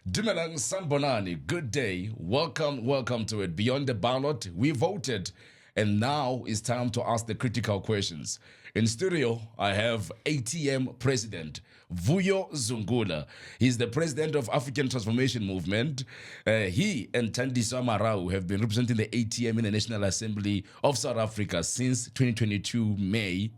Dumelang Sanbonani, good day. Welcome to it. Beyond the ballot, we voted. And now it's time to ask the critical questions. In studio, I have ATM President Vuyo Zungula. He's the president of African Transformation Movement. He and Thandiswa Marau have been representing the ATM in the National Assembly of South Africa since the 22 of May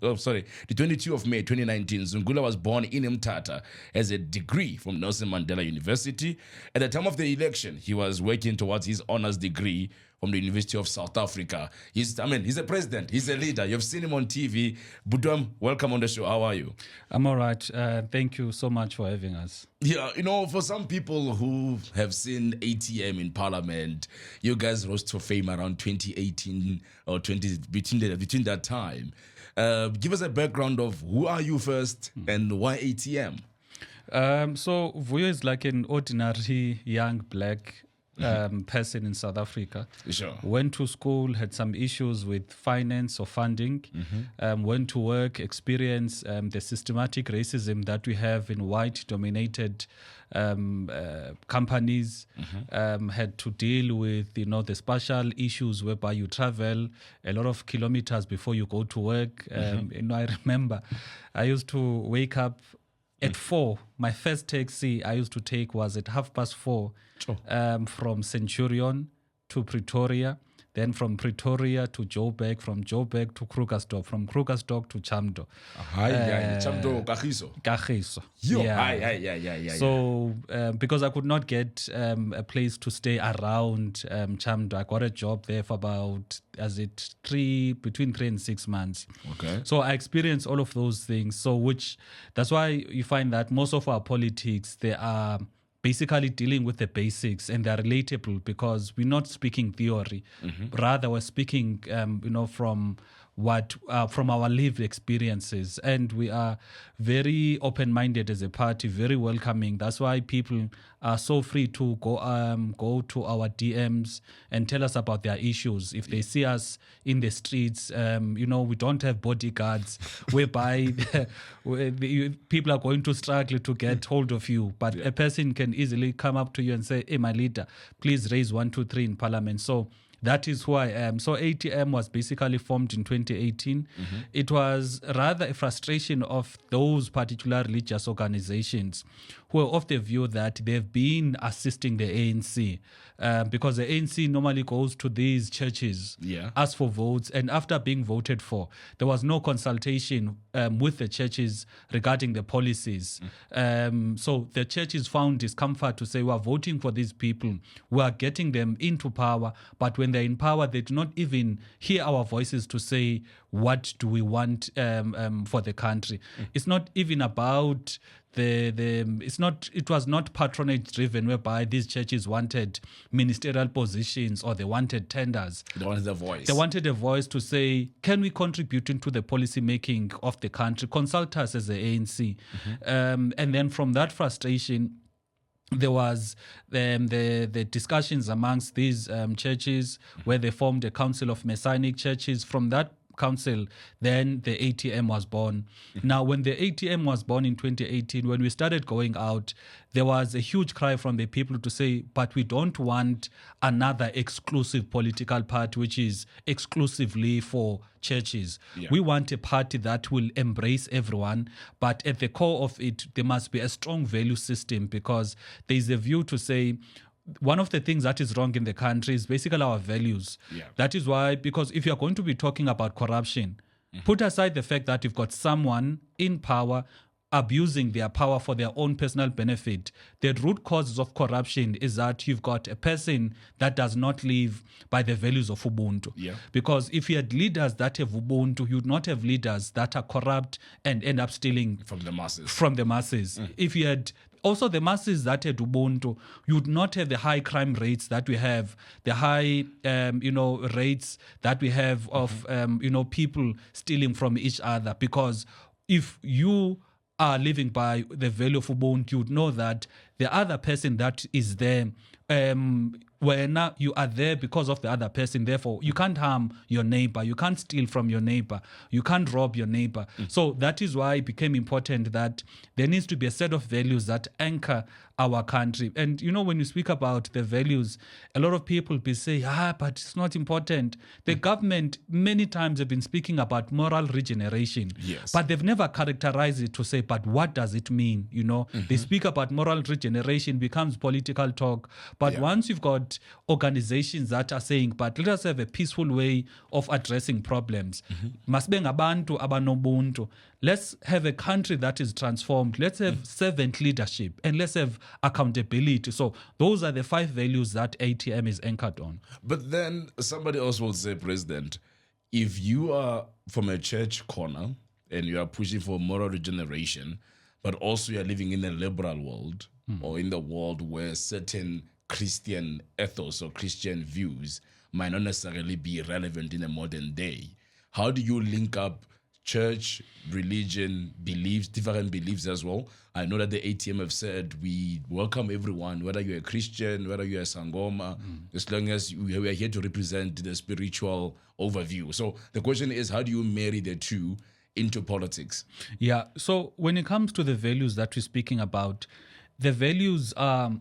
2019. Zungula was born in Mthatha, has a degree from Nelson Mandela University. At the time of the election, he was working towards his honors degree from the University of South Africa. He's a president. He's a leader. You've seen him on TV. Budwam, welcome on the show. How are you? I'm all right. Thank you so much for having us. Yeah, for some people who have seen ATM in Parliament, you guys rose to fame around 2018 or between that time. Give us a background of who are you first and why ATM? So Vuyo is like an ordinary young black person in South Africa. Sure. Went to school, had some issues with finance or funding, went to work, experienced the systematic racism that we have in white-dominated companies, had to deal with, the spatial issues whereby you travel a lot of kilometers before you go to work. I remember I used to wake up at 4. My first taxi I used to take was at 4:30 from Centurion to Pretoria, then from Pretoria to Joburg, from Joburg to Krugersdorp, from Krugersdorp to Chamdo. Chamdo, Kagiso. Yeah. So because I could not get a place to stay around Chamdo, I got a job there for about, between 3 and 6 months. Okay. So I experienced all of those things. So that's why you find that most of our politics, they are basically dealing with the basics, and they're relatable because we're not speaking theory. Rather, we're speaking, from our lived experiences, and we are very open-minded as a party, very welcoming. That's why people are so free to go to our DMs and tell us about their issues. If they see us in the streets, we don't have bodyguards whereby people are going to struggle to get hold of you, but a person can easily come up to you and say, "Hey, my leader, please raise 1, 2, 3 in Parliament." So that is who I am. So ATM was basically formed in 2018. It was rather a frustration of those particular religious organizations who are of the view that they've been assisting the ANC because the ANC normally goes to these churches, ask for votes, and after being voted for, there was no consultation with the churches regarding the policies. So the churches found discomfort to say, we are voting for these people, we are getting them into power, but when they're in power, they do not even hear our voices to say, what do we want for the country? It's not even about it was not patronage driven whereby these churches wanted ministerial positions or they wanted tenders. They wanted a voice. They wanted a voice to say, can we contribute into the policy making of the country? Consult us as the ANC. And then from that frustration, there was the discussions amongst these churches where they formed a council of Messianic churches. From that council, then the ATM was born. Now, when the ATM was born in 2018, when we started going out, there was a huge cry from the people to say, but we don't want another exclusive political party, which is exclusively for churches. We want a party that will embrace everyone, but at the core of it, there must be a strong value system, because there is a view to say, one of the things that is wrong in the country is basically our values. That is why, because if you're going to be talking about corruption, put aside the fact that you've got someone in power abusing their power for their own personal benefit. The root causes of corruption is that you've got a person that does not live by the values of Ubuntu. Because if you had leaders that have Ubuntu, you'd not have leaders that are corrupt and end up stealing from the masses. If you had also the masses that had Ubuntu, you would not have the high crime rates that we have, the high rates that we have of people stealing from each other. Because if you are living by the value of Ubuntu, you would know that the other person that is there when you are there because of the other person, therefore you can't harm your neighbor, you can't steal from your neighbor, you can't rob your neighbor. So that is why it became important that there needs to be a set of values that anchor our country. And when you speak about the values, a lot of people be saying, but it's not important. The government many times have been speaking about moral regeneration, Yes. but they've never characterized it to say, but what does it mean? They speak about moral regeneration, becomes political talk. But once you've got organizations that are saying, but let us have a peaceful way of addressing problems. Masibe ngabantu abanobuntu. Let's have a country that is transformed. Let's have servant leadership, and let's have accountability. So those are the 5 values that ATM is anchored on. But then somebody else will say, President, if you are from a church corner and you are pushing for moral regeneration, but also you are living in a liberal world or in the world where certain Christian ethos or Christian views might not necessarily be relevant in a modern day, how do you link up church, religion, beliefs, different beliefs as well? I know that the ATM have said we welcome everyone, whether you're a Christian, whether you're a Sangoma, as long as we are here to represent the spiritual overview. So the question is, how do you marry the two into politics? Yeah, so when it comes to the values that we're speaking about, the values are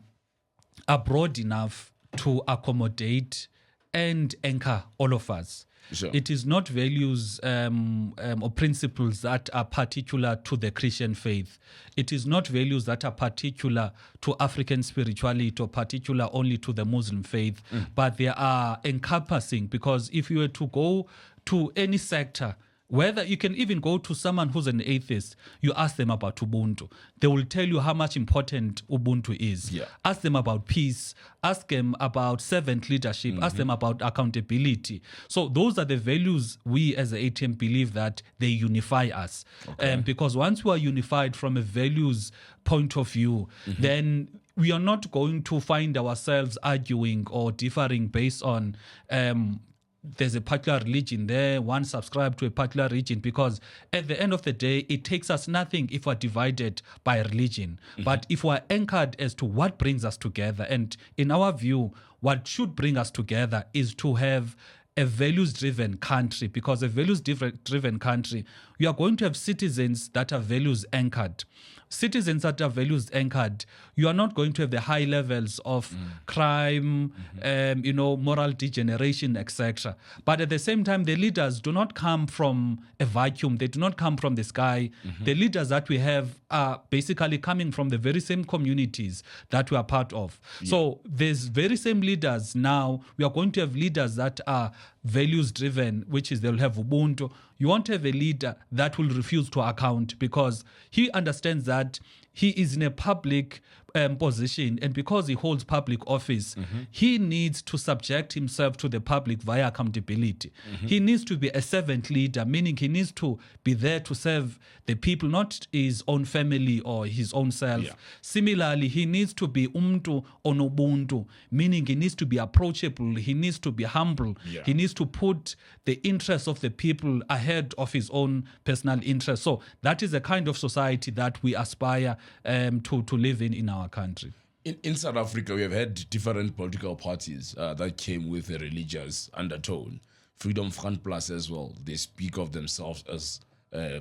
broad enough to accommodate and anchor all of us. Sure. It is not values or principles that are particular to the Christian faith. It is not values that are particular to African spirituality or particular only to the Muslim faith, but they are encompassing, because if you were to go to any sector, whether you can even go to someone who's an atheist, you ask them about Ubuntu. They will tell you how much important Ubuntu is. Yeah. Ask them about peace. Ask them about servant leadership. Ask them about accountability. So those are the values we as the ATM believe that they unify us. Because once we are unified from a values point of view, then we are not going to find ourselves arguing or differing based on there's a particular religion there, one subscribe to a particular religion, because at the end of the day, it takes us nothing if we're divided by religion. But if we're anchored as to what brings us together, and in our view, what should bring us together is to have a values-driven country, because a values-driven country, we are going to have citizens that are values-anchored. Citizens that are values anchored, you are not going to have the high levels of crime, moral degeneration, etc. But at the same time, the leaders do not come from a vacuum. They do not come from the sky. The leaders that we have are basically coming from the very same communities that we are part of. Yeah. So there's very same leaders now. We are going to have leaders that are values driven, which is they'll have Ubuntu. You won't have a leader that will refuse to account, because he understands that he is in a public position, and because he holds public office, he needs to subject himself to the public via accountability. He needs to be a servant leader, meaning he needs to be there to serve the people, not his own family or his own self. Yeah. Similarly, he needs to be umtu onobuntu, meaning he needs to be approachable, he needs to be humble, he needs to put the interests of the people ahead of his own personal interests. So that is the kind of society that we aspire to live in our country. In South Africa, we have had different political parties that came with a religious undertone. Freedom Front Plus as well. They speak of themselves as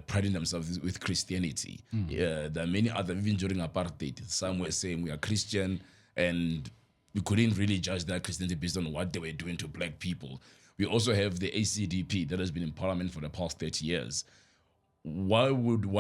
priding themselves with Christianity. There are many other, even during apartheid, some were saying we are Christian, and we couldn't really judge that Christianity based on what they were doing to black people. We also have the ACDP that has been in parliament for the past 30 years. Why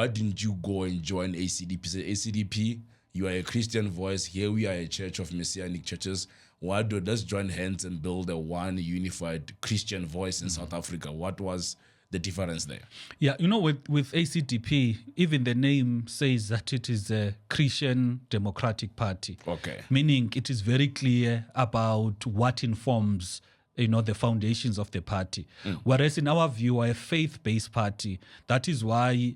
didn't you go and join ACDP? Say, ACDP, you are a Christian voice. Here we are a church of Messianic churches. Let's join hands and build a one unified Christian voice in South Africa. What was the difference there? Yeah, with ACDP, even the name says that it is a Christian Democratic Party. Okay. Meaning it is very clear about what informs the foundations of the party. Whereas in our view, we're a faith-based party. That is why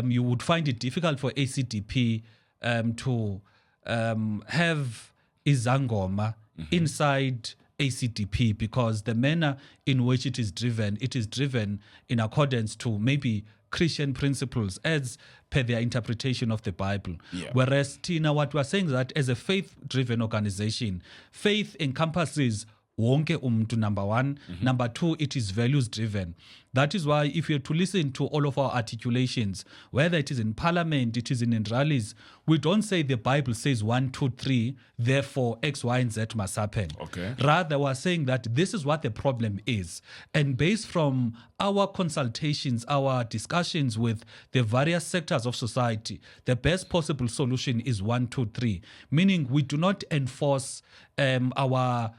you would find it difficult for ACDP to have izangoma inside ACDP, because the manner in which it is driven in accordance to maybe Christian principles as per their interpretation of the Bible. Yeah. Whereas, Tina, what we're saying is that as a faith-driven organization, faith encompasses wonke umntu, number one. Number two, it is values-driven. That is why if you're to listen to all of our articulations, whether it is in parliament, it is in rallies, we don't say the Bible says 1, 2, 3, therefore X, Y, and Z must happen. Okay. Rather, we're saying that this is what the problem is. And based from our consultations, our discussions with the various sectors of society, the best possible solution is 1, 2, 3. Meaning we do not enforce our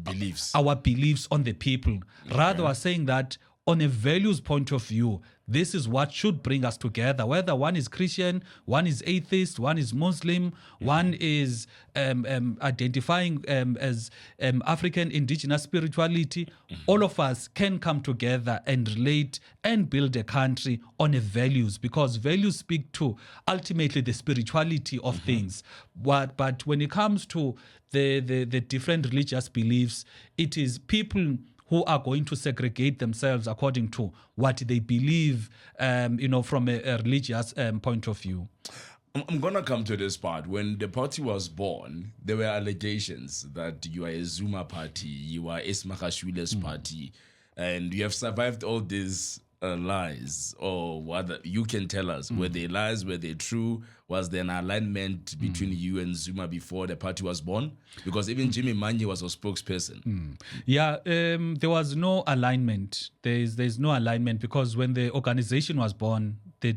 beliefs on the people. Rather, we're saying that on a values point of view, this is what should bring us together. Whether one is Christian, one is atheist, one is Muslim, one is identifying as African indigenous spirituality, all of us can come together and relate and build a country on a values, because values speak to ultimately the spirituality of things. But when it comes to the different religious beliefs, it is people who are going to segregate themselves according to what they believe, from a religious point of view. I'm going to come to this part. When the party was born, there were allegations that you are a Zuma party, you are Esmakashwile's party, and you have survived all these lies, or what you can tell us. Were they lies? Were they true? Was there an alignment between you and Zuma before the party was born? Because even Jimmy Manyi was a spokesperson. Yeah, there was no alignment. There's no alignment, because when the organization was born, the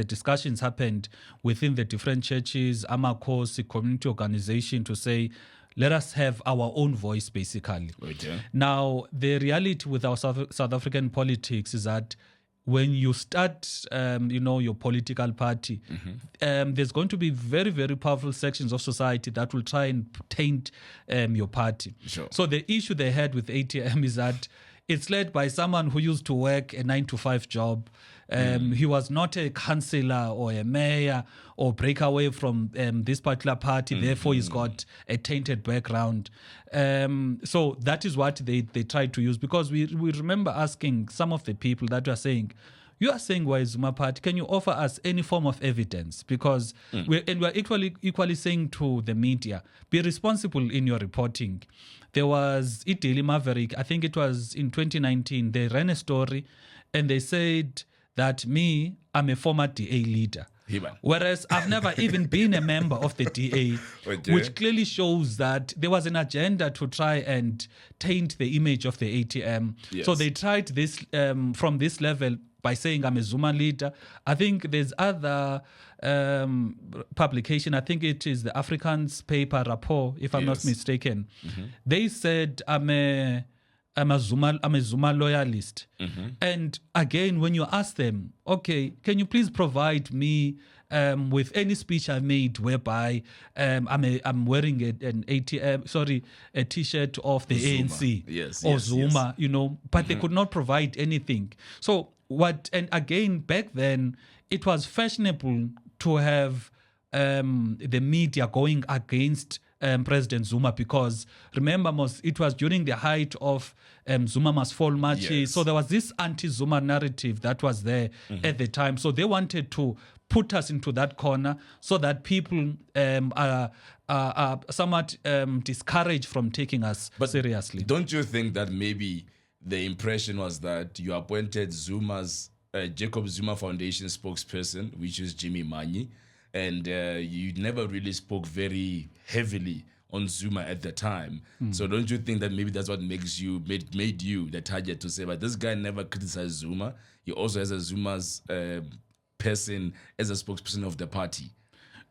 discussions happened within the different churches, Amakosi, community organization, to say, let us have our own voice, basically. Okay. Now, the reality with our South African politics is that when you start, your political party, there's going to be very, very powerful sections of society that will try and taint your party. Sure. So the issue they had with ATM is that it's led by someone who used to work a 9-to-5 job. He was not a councillor or a mayor or break away from this particular party. Therefore, he's got a tainted background. So that is what they tried to use, because we remember asking some of the people that were saying, you are saying we're a Zuma party, can you offer us any form of evidence? Because we're equally saying to the media, be responsible in your reporting. There was Daily Maverick, I think it was in 2019, they ran a story and they said that I'm a former DA leader. Whereas I've never even been a member of the DA, which clearly shows that there was an agenda to try and taint the image of the ATM. Yes. So they tried this from this level by saying I'm a Zuma leader. I think there's other publication, I think it is the Africans paper, Rapport, if I'm not mistaken. They said I'm a Zuma loyalist. And again, when you ask them, okay, can you please provide me with any speech I made whereby I'm wearing a T-shirt of the Zuma. ANC or Zuma, but they could not provide anything. So and again, back then, it was fashionable to have the media going against President Zuma, because remember, it was during the height of Zuma must fall marches. Yes. So there was this anti-Zuma narrative that was there at the time. So they wanted to put us into that corner so that people are somewhat discouraged from taking us seriously. Don't you think that maybe the impression was that you appointed Zuma's Jacob Zuma Foundation spokesperson, which is Jimmy Manyi, and you never really spoke very heavily on Zuma at the time. So don't you think that maybe that's what made you the target to say, but this guy never criticized Zuma. He also has a Zuma's person as a spokesperson of the party.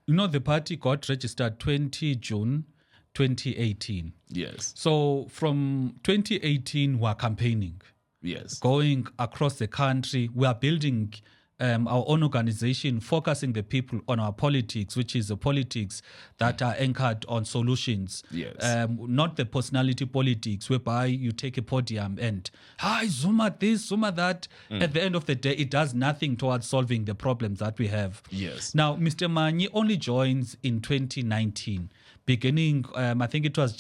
The party got registered 20 June 2018. Yes. So from 2018, we're campaigning. Yes. Going across the country. We are building our own organization, focusing the people on our politics, which is the politics that are anchored on solutions. Yes. Not the personality politics, whereby you take a podium and, hi, Zuma this, Zuma that. At the end of the day, it does nothing towards solving the problems that we have. Yes. Now, Mr. Manyi only joins in 2019. beginning, I think it was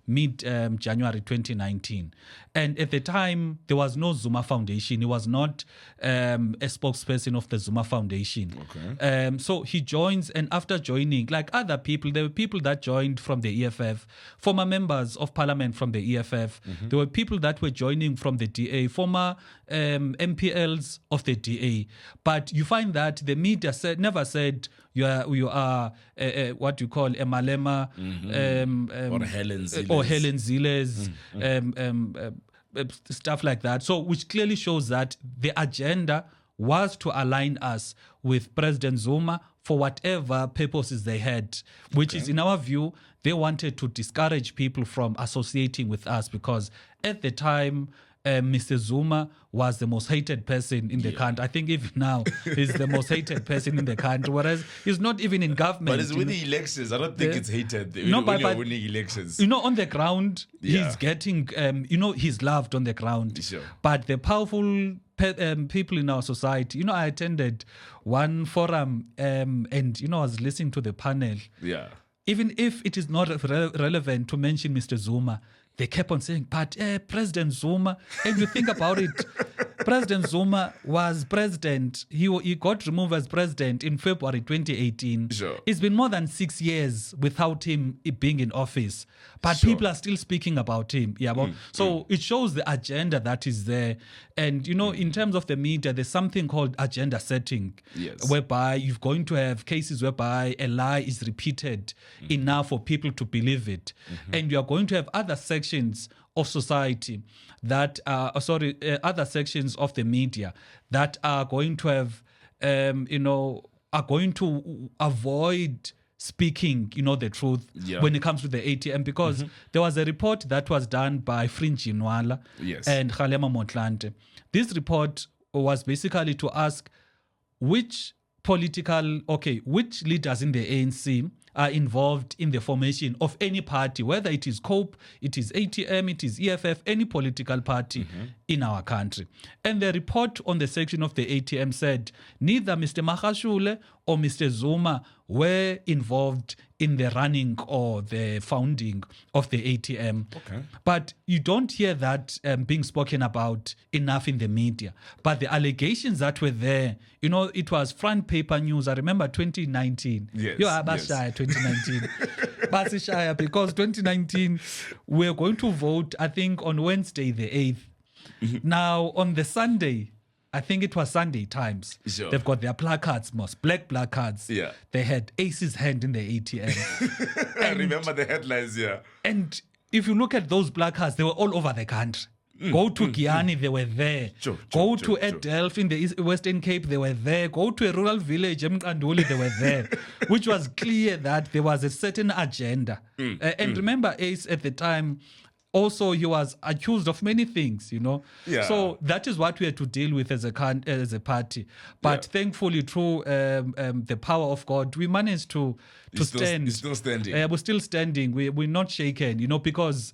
mid-January 2019. And at the time, there was no Zuma Foundation. He was not a spokesperson of the Zuma Foundation. Okay. So he joins, and after joining, like other people, there were people that joined from the EFF, former members of parliament from the EFF. There were people that were joining from the DA, former MPLs of the DA. But you find that the media never said you are what you call a Malema or Helen Ziles, stuff like that. So which clearly shows that the agenda was to align us with President Zuma for whatever purposes they had, which is, in our view, they wanted to discourage people from associating with us because at the time, Mr. Zuma was the most hated person in the country. I think even now he's the most hated person in the country, whereas he's not even in government. But it's winning elections. I don't think it's hated when you're winning elections. On the ground, he's getting, he's loved on the ground. Sure. But the powerful people in our society, I attended one forum and, I was listening to the panel. Yeah. Even if it is not relevant to mention Mr. Zuma, they kept on saying, but President Zuma, and you think about it, President Zuma was president. He got removed as president in February 2018. Sure. It's been more than 6 years without him being in office. But Sure. people are still speaking about him. So it shows the agenda that is there. And, in terms of the media, there's something called agenda setting, Yes. whereby you're going to have cases whereby a lie is repeated enough for people to believe it. And you are going to have other sections of society that other sections of the media that are going to have, are going to avoid speaking, the truth when it comes to the ATM, because there was a report that was done by Fringe Nwala and Kgalema Motlanthe. This report was basically to ask which leaders in the ANC are involved in the formation of any party, whether it is COPE, it is ATM, it is EFF, any political party in our country. And the report on the section of the ATM said neither Mr. Magashule or Mr. Zuma were involved in the running or the founding of the ATM. Okay. But you don't hear that being spoken about enough in the media. But the allegations that were there, it was front paper news. I remember 2019. Yes. 2019. Basishaya, because 2019, we're going to vote, I think, on Wednesday, the 8th. Now, on the Sunday, I think it was Sunday Times. Sure. They've got their placards, black placards. Yeah. They had Ace's hand in the ATM. I remember the headlines, And if you look at those placards, they were all over the country. Go to Guyana, they were there. Go to Delft in the Western Cape, they were there. Go to a rural village, Mkanduli, they were there. Which was clear that there was a certain agenda. And remember, Ace at the time, also he was accused of many things, Yeah. So that is what we had to deal with as a party. But thankfully, through the power of God, we managed to stand. It's still standing. We're still standing. We're not shaken, because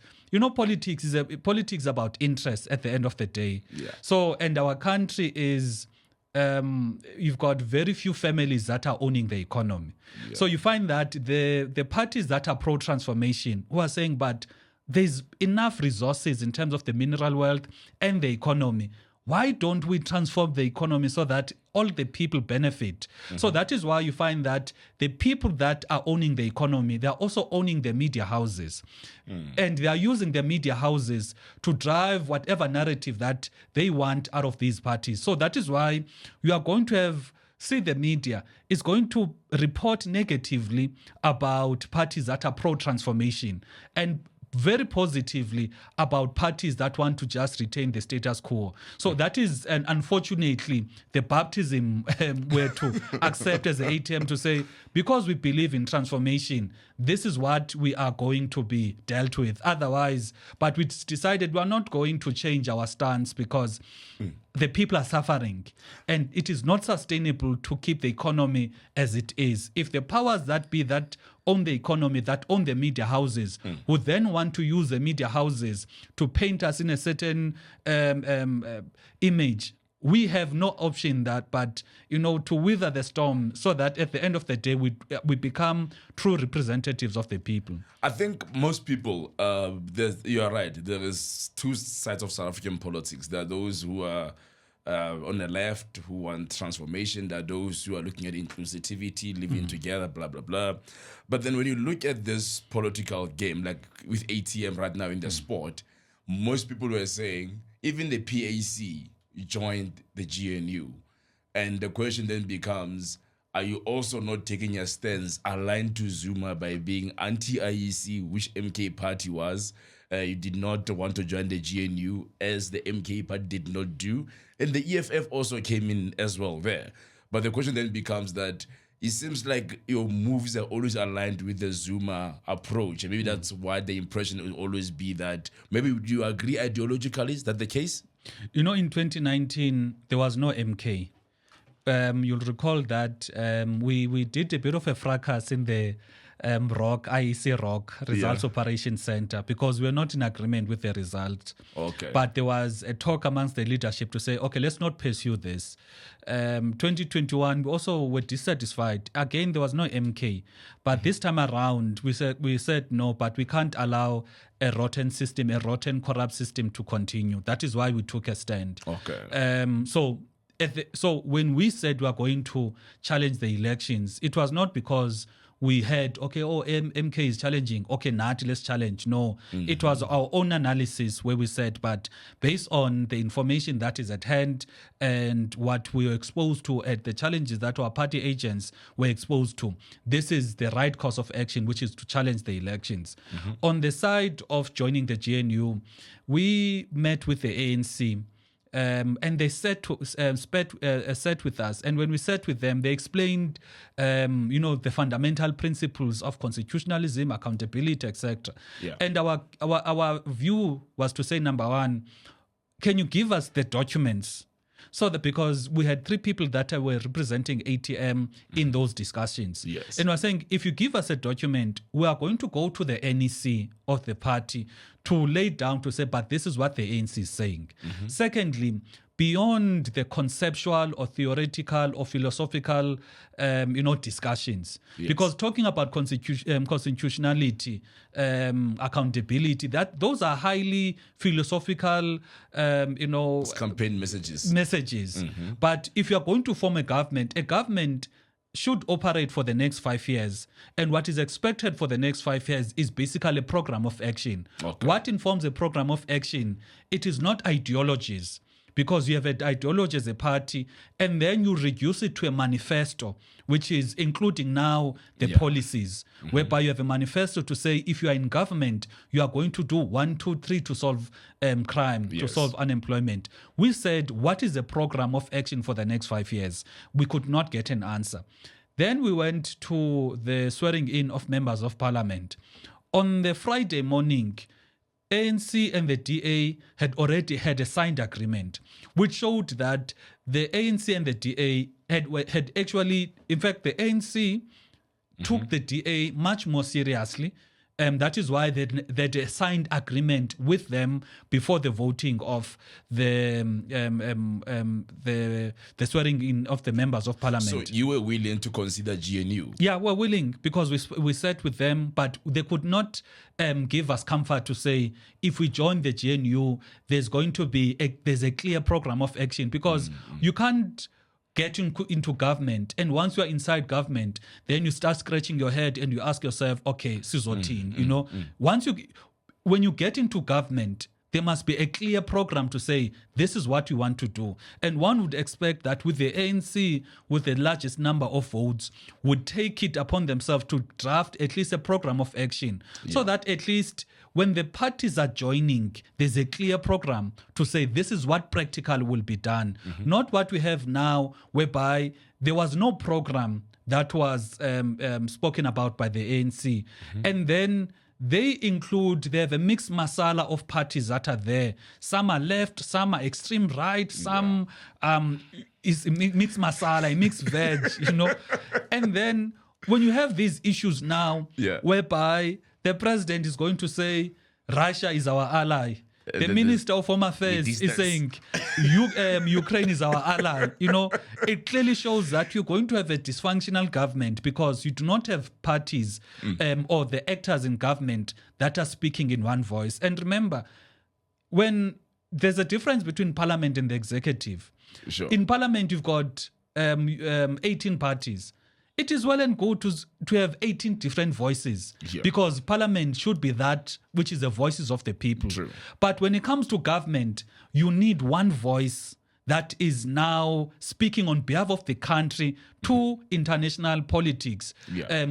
politics is politics about interest at the end of the day. Yeah. So, and our country is. You've got very few families that are owning the economy. Yeah. So you find that the parties that are pro-transformation who are saying, but there's enough resources in terms of the mineral wealth and the economy. Why don't we transform the economy so that all the people benefit? So that is why you find that the people that are owning the economy, they're also owning the media houses. And they are using the media houses to drive whatever narrative that they want out of these parties. So that is why you are going to see the media is going to report negatively about parties that are pro-transformation and very positively about parties that want to just retain the status quo. So that is, and unfortunately, the baptism were to accept as the ATM to say, because we believe in transformation, this is what we are going to be dealt with. Otherwise, but we decided we are not going to change our stance because the people are suffering and it is not sustainable to keep the economy as it is. If the powers that be that own the economy, that own the media houses, who then want to use the media houses to paint us in a certain image, we have no option but to weather the storm, so that at the end of the day we become true representatives of the people. I think most people, you are right. There is two sides of South African politics. There are those who are on the left who want transformation. There are those who are looking at inclusivity, living together, blah, blah, blah. But then when you look at this political game, like with ATM right now in the sport, most people were saying, even the PAC joined the GNU. And the question then becomes, are you also not taking a stance aligned to Zuma by being anti-IEC, which MK party was? You did not want to join the GNU, as the MK party did not do. And the EFF also came in as well there. But the question then becomes that it seems like your moves are always aligned with the Zuma approach. And maybe that's why the impression will always be that, maybe do you agree ideologically? Is that the case? In 2019, there was no MK. You'll recall that we did a bit of a fracas in the IEC Results Operation Center, because we're not in agreement with the result. Okay. But there was a talk amongst the leadership to say, okay, let's not pursue this. 2021, we also were dissatisfied. Again, there was no MK. But this time around, we said no, but we can't allow a rotten system, a rotten, corrupt system to continue. That is why we took a stand. Okay. So when we said we are going to challenge the elections, it was not because we had, MK is challenging, Nati, let's challenge. No, it was our own analysis where we said, but based on the information that is at hand and what we were exposed to at the challenges that our party agents were exposed to, this is the right course of action, which is to challenge the elections. On the side of joining the GNU, we met with the ANC. And they sat with us. And when we sat with them, they explained, the fundamental principles of constitutionalism, accountability, etc. Yeah. And our view was to say, number one, can you give us the documents? So that, because we had three people that were representing ATM in those discussions. Yes. And we're saying, if you give us a document, we are going to go to the NEC of the party to lay down to say, but this is what the ANC is saying. Secondly, beyond the conceptual or theoretical or philosophical, discussions. Yes. Because talking about constitutionality, accountability, those are highly philosophical, It's campaign messages. But if you are going to form a government should operate for the next 5 years. And what is expected for the next 5 years is basically a program of action. Okay. What informs a program of action? It is not ideologies, because you have an ideology as a party, and then you reduce it to a manifesto, which is including now the policies, whereby you have a manifesto to say, if you are in government, you are going to do 1, 2, 3 to solve crime, to solve unemployment. We said, what is the program of action for the next 5 years? We could not get an answer. Then we went to the swearing in of members of parliament. On the Friday morning, ANC and the DA had already had a signed agreement, which showed that the ANC and the DA had actually, in fact, the ANC took the DA much more seriously. That is why they signed agreement with them before the voting of the swearing in of the members of parliament. So you were willing to consider GNU? Yeah, we're willing, because we sat with them, but they could not give us comfort to say, if we join the GNU, there's going to be there's a clear program of action, because you can't get into government, and once you're inside government, then you start scratching your head and you ask yourself, okay, sizothini, when you get into government, there must be a clear program to say, this is what you want to do. And one would expect that with the ANC, with the largest number of votes, would take it upon themselves to draft at least a program of action, so that at least when the parties are joining, there's a clear program to say, this is what practical will be done. Not what we have now, whereby there was no program that was spoken about by the ANC. And then they have a mixed masala of parties that are there. Some are left, some are extreme right, some is mixed masala, mixed veg, And then when you have these issues now, whereby the president is going to say, Russia is our ally, The Minister of Home Affairs is saying Ukraine is our ally. It clearly shows that you're going to have a dysfunctional government because you do not have parties or the actors in government that are speaking in one voice. And remember, when there's a difference between parliament and the executive. Sure. In parliament, you've got 18 parties. It is well and good to have 18 different voices because parliament should be that which is the voices of the people. True. But when it comes to government, you need one voice that is now speaking on behalf of the country to international politics,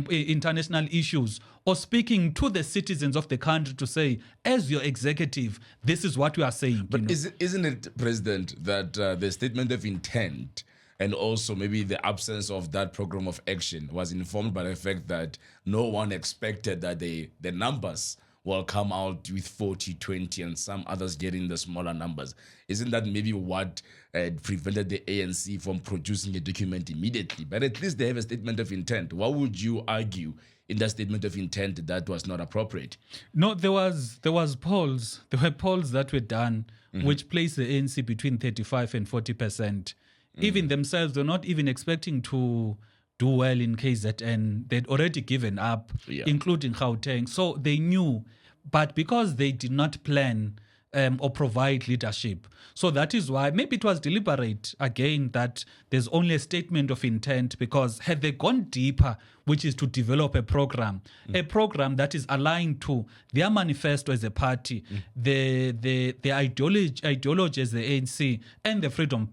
international issues, or speaking to the citizens of the country to say, as your executive, this is what we are saying. But isn't it, President, that the statement of intent and also maybe the absence of that program of action was informed by the fact that no one expected that the numbers will come out with 40, 20, and some others getting the smaller numbers? Isn't that maybe what prevented the ANC from producing a document immediately? But at least they have a statement of intent. What would you argue in that statement of intent that was not appropriate? No, there was polls. There were polls that were done which placed the ANC between 35 and 40%. Even themselves, they're not even expecting to do well in KZN. They'd already given up, including Gauteng. So they knew, but because they did not plan or provide leadership. So that is why maybe it was deliberate, again, that there's only a statement of intent, because had they gone deeper, which is to develop a program that is aligned to their manifesto as a party, the ideology as the ANC, and the Freedom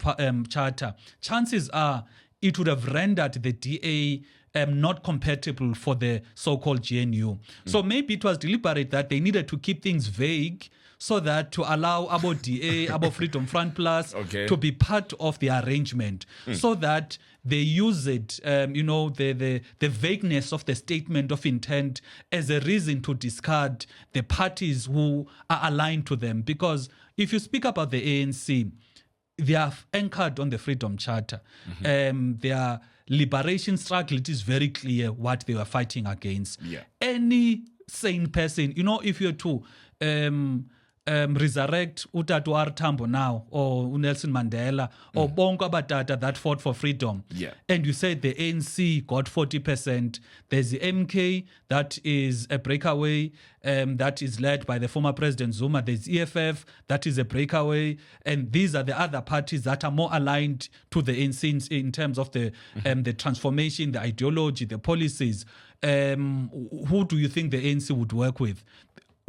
Charter, chances are it would have rendered the DA not compatible for the so-called GNU. So maybe it was deliberate that they needed to keep things vague so that to allow Abo DA, Abo Freedom Front Plus to be part of the arrangement, so that they use it, the vagueness of the statement of intent as a reason to discard the parties who are aligned to them. Because if you speak about the ANC, they are anchored on the Freedom Charter. Their liberation struggle, it is very clear what they were fighting against. Any sane person, if you're to resurrect Utatu R. Tambo now, or Nelson Mandela, or Bongo Batata that fought for freedom, and you say the ANC got 40%, there's the MK that is a breakaway, that is led by the former President Zuma, there's EFF that is a breakaway, and these are the other parties that are more aligned to the ANC in terms of the transformation, the ideology, the policies. Who do you think the ANC would work with?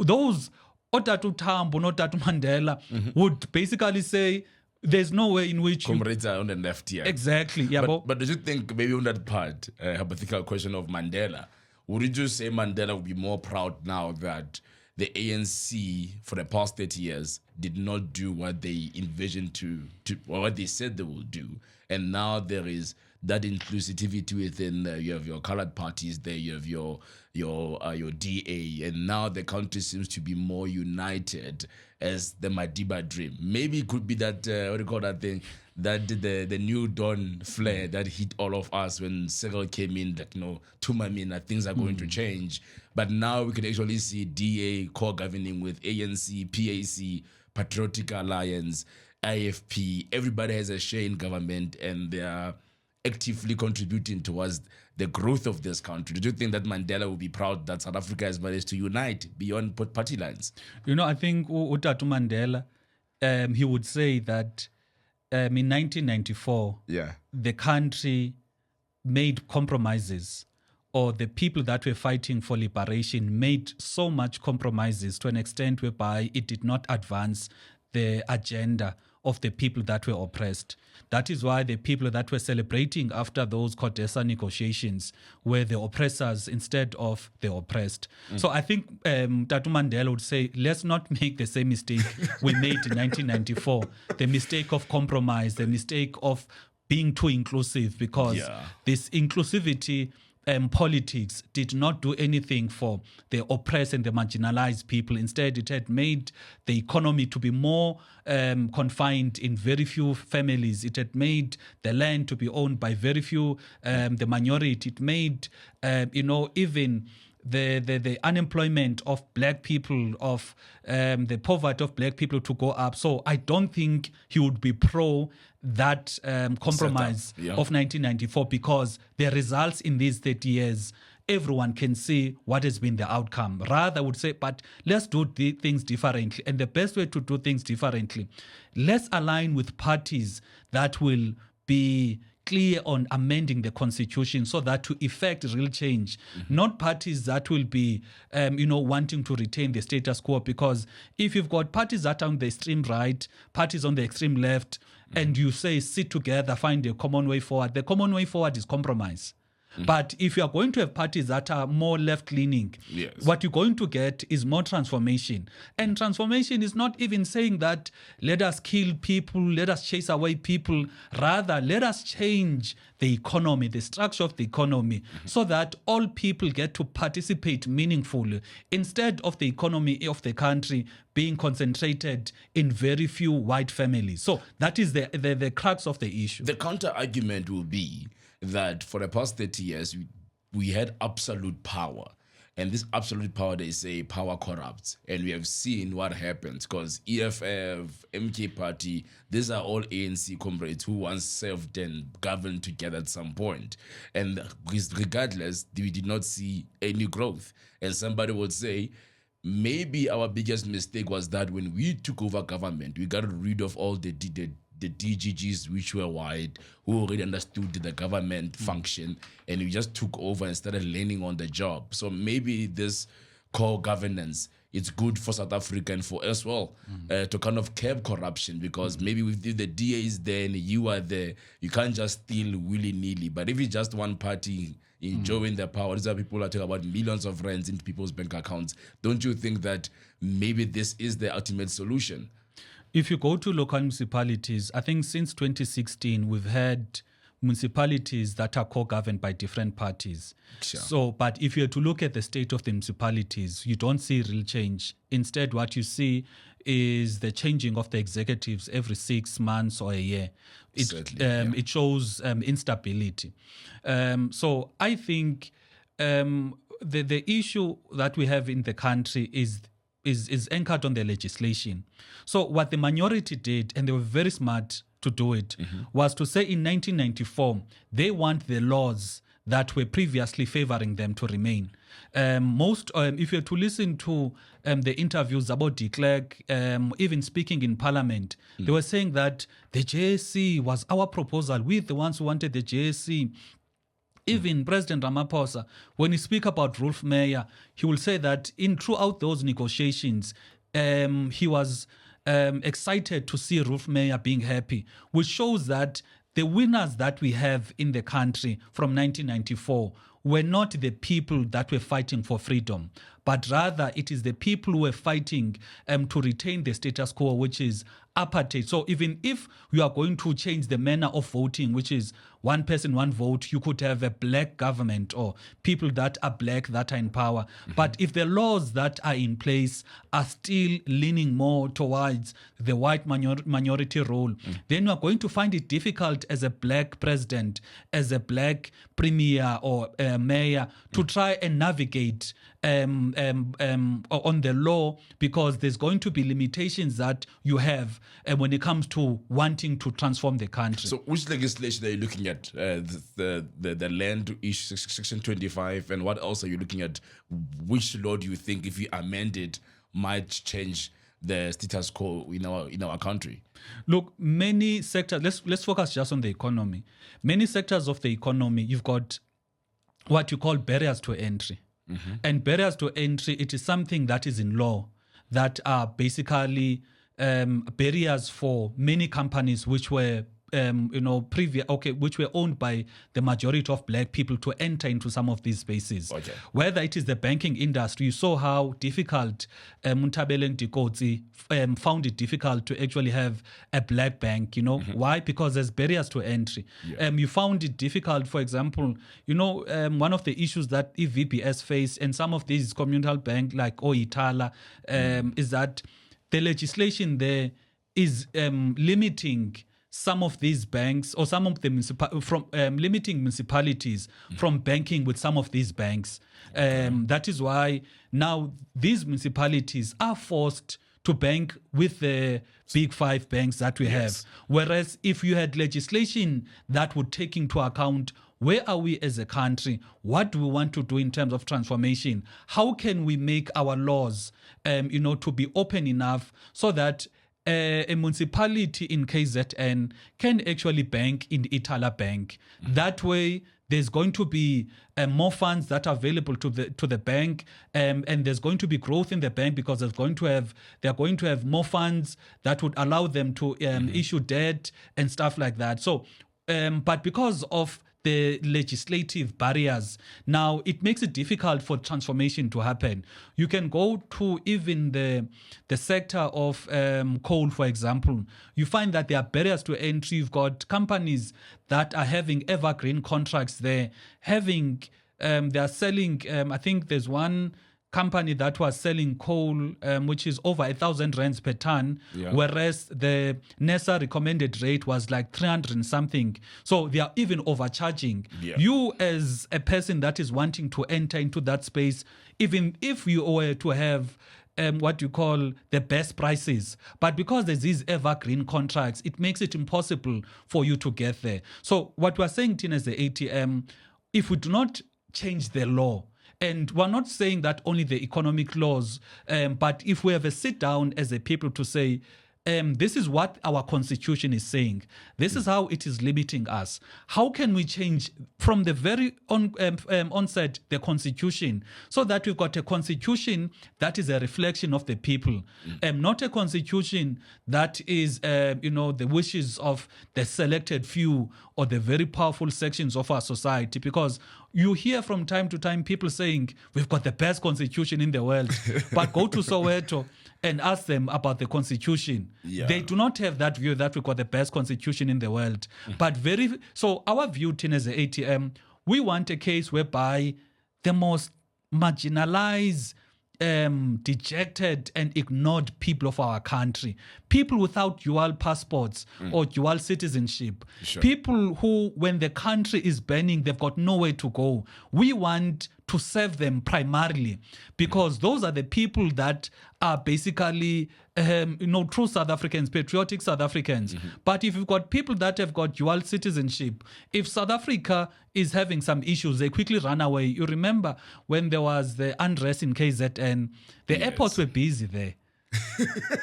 Those Otatu Tambo, not Otatu Mandela, would basically say there's no way in which comrades are on the left here. Exactly. But do you think maybe on that part, hypothetical question of Mandela, would you say Mandela would be more proud now that the ANC for the past 30 years did not do what they envisioned to or what they said they will do, and now there is that inclusivity within you have your colored parties there, you have your DA, and now the country seems to be more united as the Madiba dream. Maybe it could be that what do you call that thing, that the new dawn flare that hit all of us when Cyril came in, that Tumamina, things are going to change. But now we can actually see DA co-governing with ANC, PAC, Patriotic Alliance, IFP. Everybody has a share in government, and they are actively contributing towards the growth of this country. Do you think that Mandela will be proud that South Africa has managed to unite beyond party lines? I think Utatu Mandela, he would say that in 1994, the country made compromises, or the people that were fighting for liberation made so much compromises to an extent whereby it did not advance the agenda of the people that were oppressed. That is why the people that were celebrating after those CODESA negotiations were the oppressors instead of the oppressed. So I think Tatu Mandela would say, let's not make the same mistake we made in 1994, the mistake of compromise, the mistake of being too inclusive, because this inclusivity politics did not do anything for the oppressed and the marginalized people. Instead, it had made the economy to be more confined in very few families. It had made the land to be owned by very few, the minority. It made, even the unemployment of black people, of the poverty of black people to go up. So I don't think he would be pro that compromise of 1994, because the results in these 30 years, everyone can see what has been the outcome. Rather, I would say, but let's do things differently. And the best way to do things differently, let's align with parties that will be clear on amending the constitution so that to effect real change, not parties that will be, wanting to retain the status quo. Because if you've got parties that are on the extreme right, parties on the extreme left, and you say sit together, find a common way forward, the common way forward is compromise. But if you are going to have parties that are more left-leaning, what you're going to get is more transformation. And transformation is not even saying that let us kill people, let us chase away people. Rather, let us change the economy, the structure of the economy, so that all people get to participate meaningfully, instead of the economy of the country being concentrated in very few white families. So that is the crux of the issue. The counter-argument will be that for the past 30 years, we had absolute power. And this absolute power, they say power corrupts. And we have seen what happens, because EFF, MK Party, these are all ANC comrades who once served and governed together at some point. And regardless, we did not see any growth. And somebody would say, maybe our biggest mistake was that when we took over government, we got rid of all the DGGs which were white, who already understood the government function, and we just took over and started learning on the job. So maybe this core governance, it's good for South Africa and for us well, to kind of curb corruption, because maybe if the DA is there and you are there, you can't just steal willy-nilly. But if it's just one party enjoying their power, these are people that talk about millions of rands into people's bank accounts. Don't you think that maybe this is the ultimate solution? If you go to local municipalities, I think since 2016, we've had municipalities that are co-governed by different parties. Sure. So, but if you were to look at the state of the municipalities, you don't see real change. Instead, what you see is the changing of the executives every 6 months or a year. It shows instability. So I think the issue that we have in the country is anchored on the legislation. So what the minority did, and they were very smart to do it, was to say in 1994, they want the laws that were previously favoring them to remain. If you're to listen to the interviews about de Klerk, even speaking in Parliament, they were saying that the JSC was our proposal. We're the ones who wanted the JSC. Even President Ramaphosa, when he speaks about Rolf Meyer, he will say that throughout those negotiations, he was excited to see Rolf Meyer being happy, which shows that the winners that we have in the country from 1994 were not the people that were fighting for freedom, but rather it is the people who were fighting to retain the status quo, which is apartheid. So even if you are going to change the manner of voting, which is one person, one vote, you could have a black government or people that are black that are in power. But if the laws that are in place are still leaning more towards the white minority role, then you are going to find it difficult as a black president, as a black premier or mayor to try and navigate on the law, because there's going to be limitations that you have when it comes to wanting to transform the country. So which legislation are you looking at? The land issue, Section 25, and what else are you looking at? Which law do you think, if you amend it, might change the status quo in our country? Look, many sectors, let's focus just on the economy. Many sectors of the economy, you've got what you call barriers to entry. And barriers to entry, it is something that is in law that are basically barriers for many companies which were which were owned by the majority of black people to enter into some of these spaces. Okay. Whether it is the banking industry, you saw how difficult Muntabele Dikotsi found it difficult to actually have a black bank. Why? Because there's barriers to entry. You found it difficult, for example, one of the issues that VPS face and some of these communal banks like Oitala is that the legislation there is limiting some of these banks or some of the limiting municipalities from banking with some of these banks. That is why now these municipalities are forced to bank with the big five banks that we have. Whereas if you had legislation that would take into account where are we as a country, what do we want to do in terms of transformation, how can we make our laws to be open enough so that a municipality in KZN can actually bank in Itala Bank. That way, there's going to be more funds that are available to the bank, and there's going to be growth in the bank because they're going to have more funds that would allow them to issue debt and stuff like that. So, but because of the legislative barriers, now it makes it difficult for transformation to happen. You can go to even the sector of coal, for example. You find that there are barriers to entry. You've got companies that are having evergreen contracts there, they are selling, I think there's one company that was selling coal, which is over 1,000 rands per ton, whereas the NESA recommended rate was like 300 and something. So they are even overcharging. You as a person that is wanting to enter into that space, even if you were to have what you call the best prices, but because there's these evergreen contracts, it makes it impossible for you to get there. So what we're saying, Tina, as the ATM, if we do not change the law, and we're not saying that only the economic laws, but if we have a sit down as a people to say, this is what our constitution is saying, this is how it is limiting us. How can we change from the very onset the constitution so that we've got a constitution that is a reflection of the people, not a constitution that is, the wishes of the selected few or the very powerful sections of our society? Because you hear from time to time people saying, we've got the best constitution in the world, but go to Soweto and ask them about the constitution. They do not have that view that we've got the best constitution in the world. But so our view, Tin, as the ATM, we want a case whereby the most marginalized, dejected and ignored people of our country, people without dual passports or dual citizenship, people who, when the country is burning, they've got nowhere to go. We want to serve them primarily because those are the people that are basically true South Africans, patriotic South Africans. But if you've got people that have got dual citizenship, if South Africa is having some issues, they quickly run away. You remember when there was the unrest in KZN, the airports were busy there.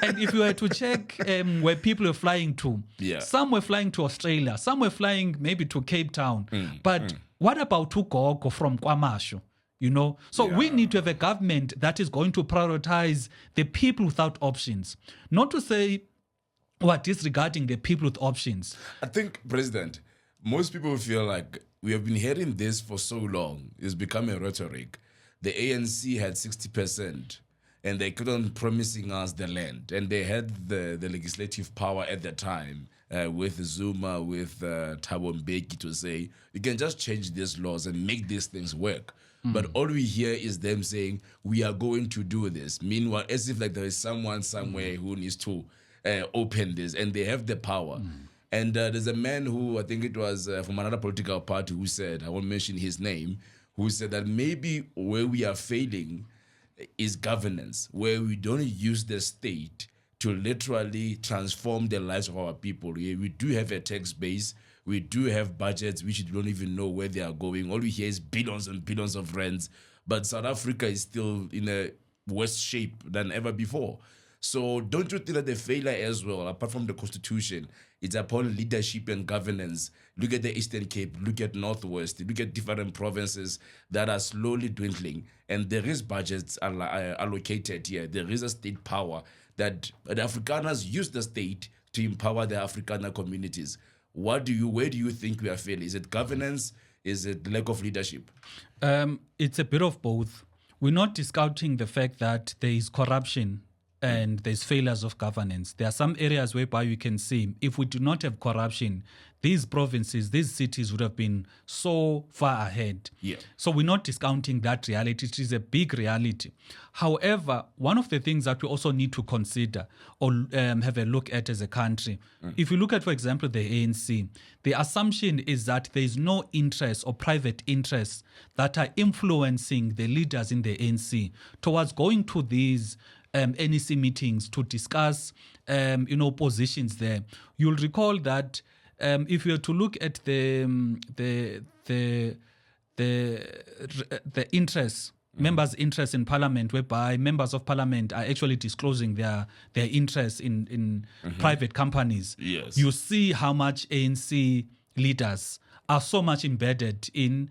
And if you were to check where people were flying to, some were flying to Australia, some were flying maybe to Cape Town. But what about Ugogo from Kwamashu? So we need to have a government that is going to prioritize the people without options, not to say what is regarding the people with options. I think, President, most people feel like we have been hearing this for so long. It's become a rhetoric. The ANC had 60%. And they kept on promising us the land. And they had the legislative power at the time with Zuma, with Thabo Mbeki to say, you can just change these laws and make these things work. But all we hear is them saying, we are going to do this. Meanwhile, as if like there is someone somewhere who needs to open this, and they have the power. And there's a man who, I think it was from another political party, who said, I won't mention his name, who said that maybe where we are failing is governance, where we don't use the state to literally transform the lives of our people. We do have a tax base. We do have budgets which you don't even know where they are going. All we hear is billions and billions of rands. But South Africa is still in a worse shape than ever before. So don't you think that the failure as well, apart from the constitution, it's upon leadership and governance? Look at the Eastern Cape, look at Northwest, look at different provinces that are slowly dwindling. And there is budgets allocated here. There is a state power that the Afrikaners use the state to empower the Afrikaner communities. Where do you think we are failing? Is it governance? Is it lack of leadership? It's a bit of both. We're not discounting the fact that there is corruption and there's failures of governance. There are some areas whereby you can see if we do not have corruption, these provinces, these cities would have been so far ahead. Yeah. So we're not discounting that reality. It is a big reality. However, one of the things that we also need to consider or have a look at as a country, if you look at, for example, the ANC, the assumption is that there is no interest or private interests that are influencing the leaders in the ANC towards going to these NEC meetings to discuss, positions there. You'll recall that if you were to look at the interests, members' interest in parliament, whereby members of parliament are actually disclosing their interests in private companies. Yes. You see how much ANC leaders are so much embedded in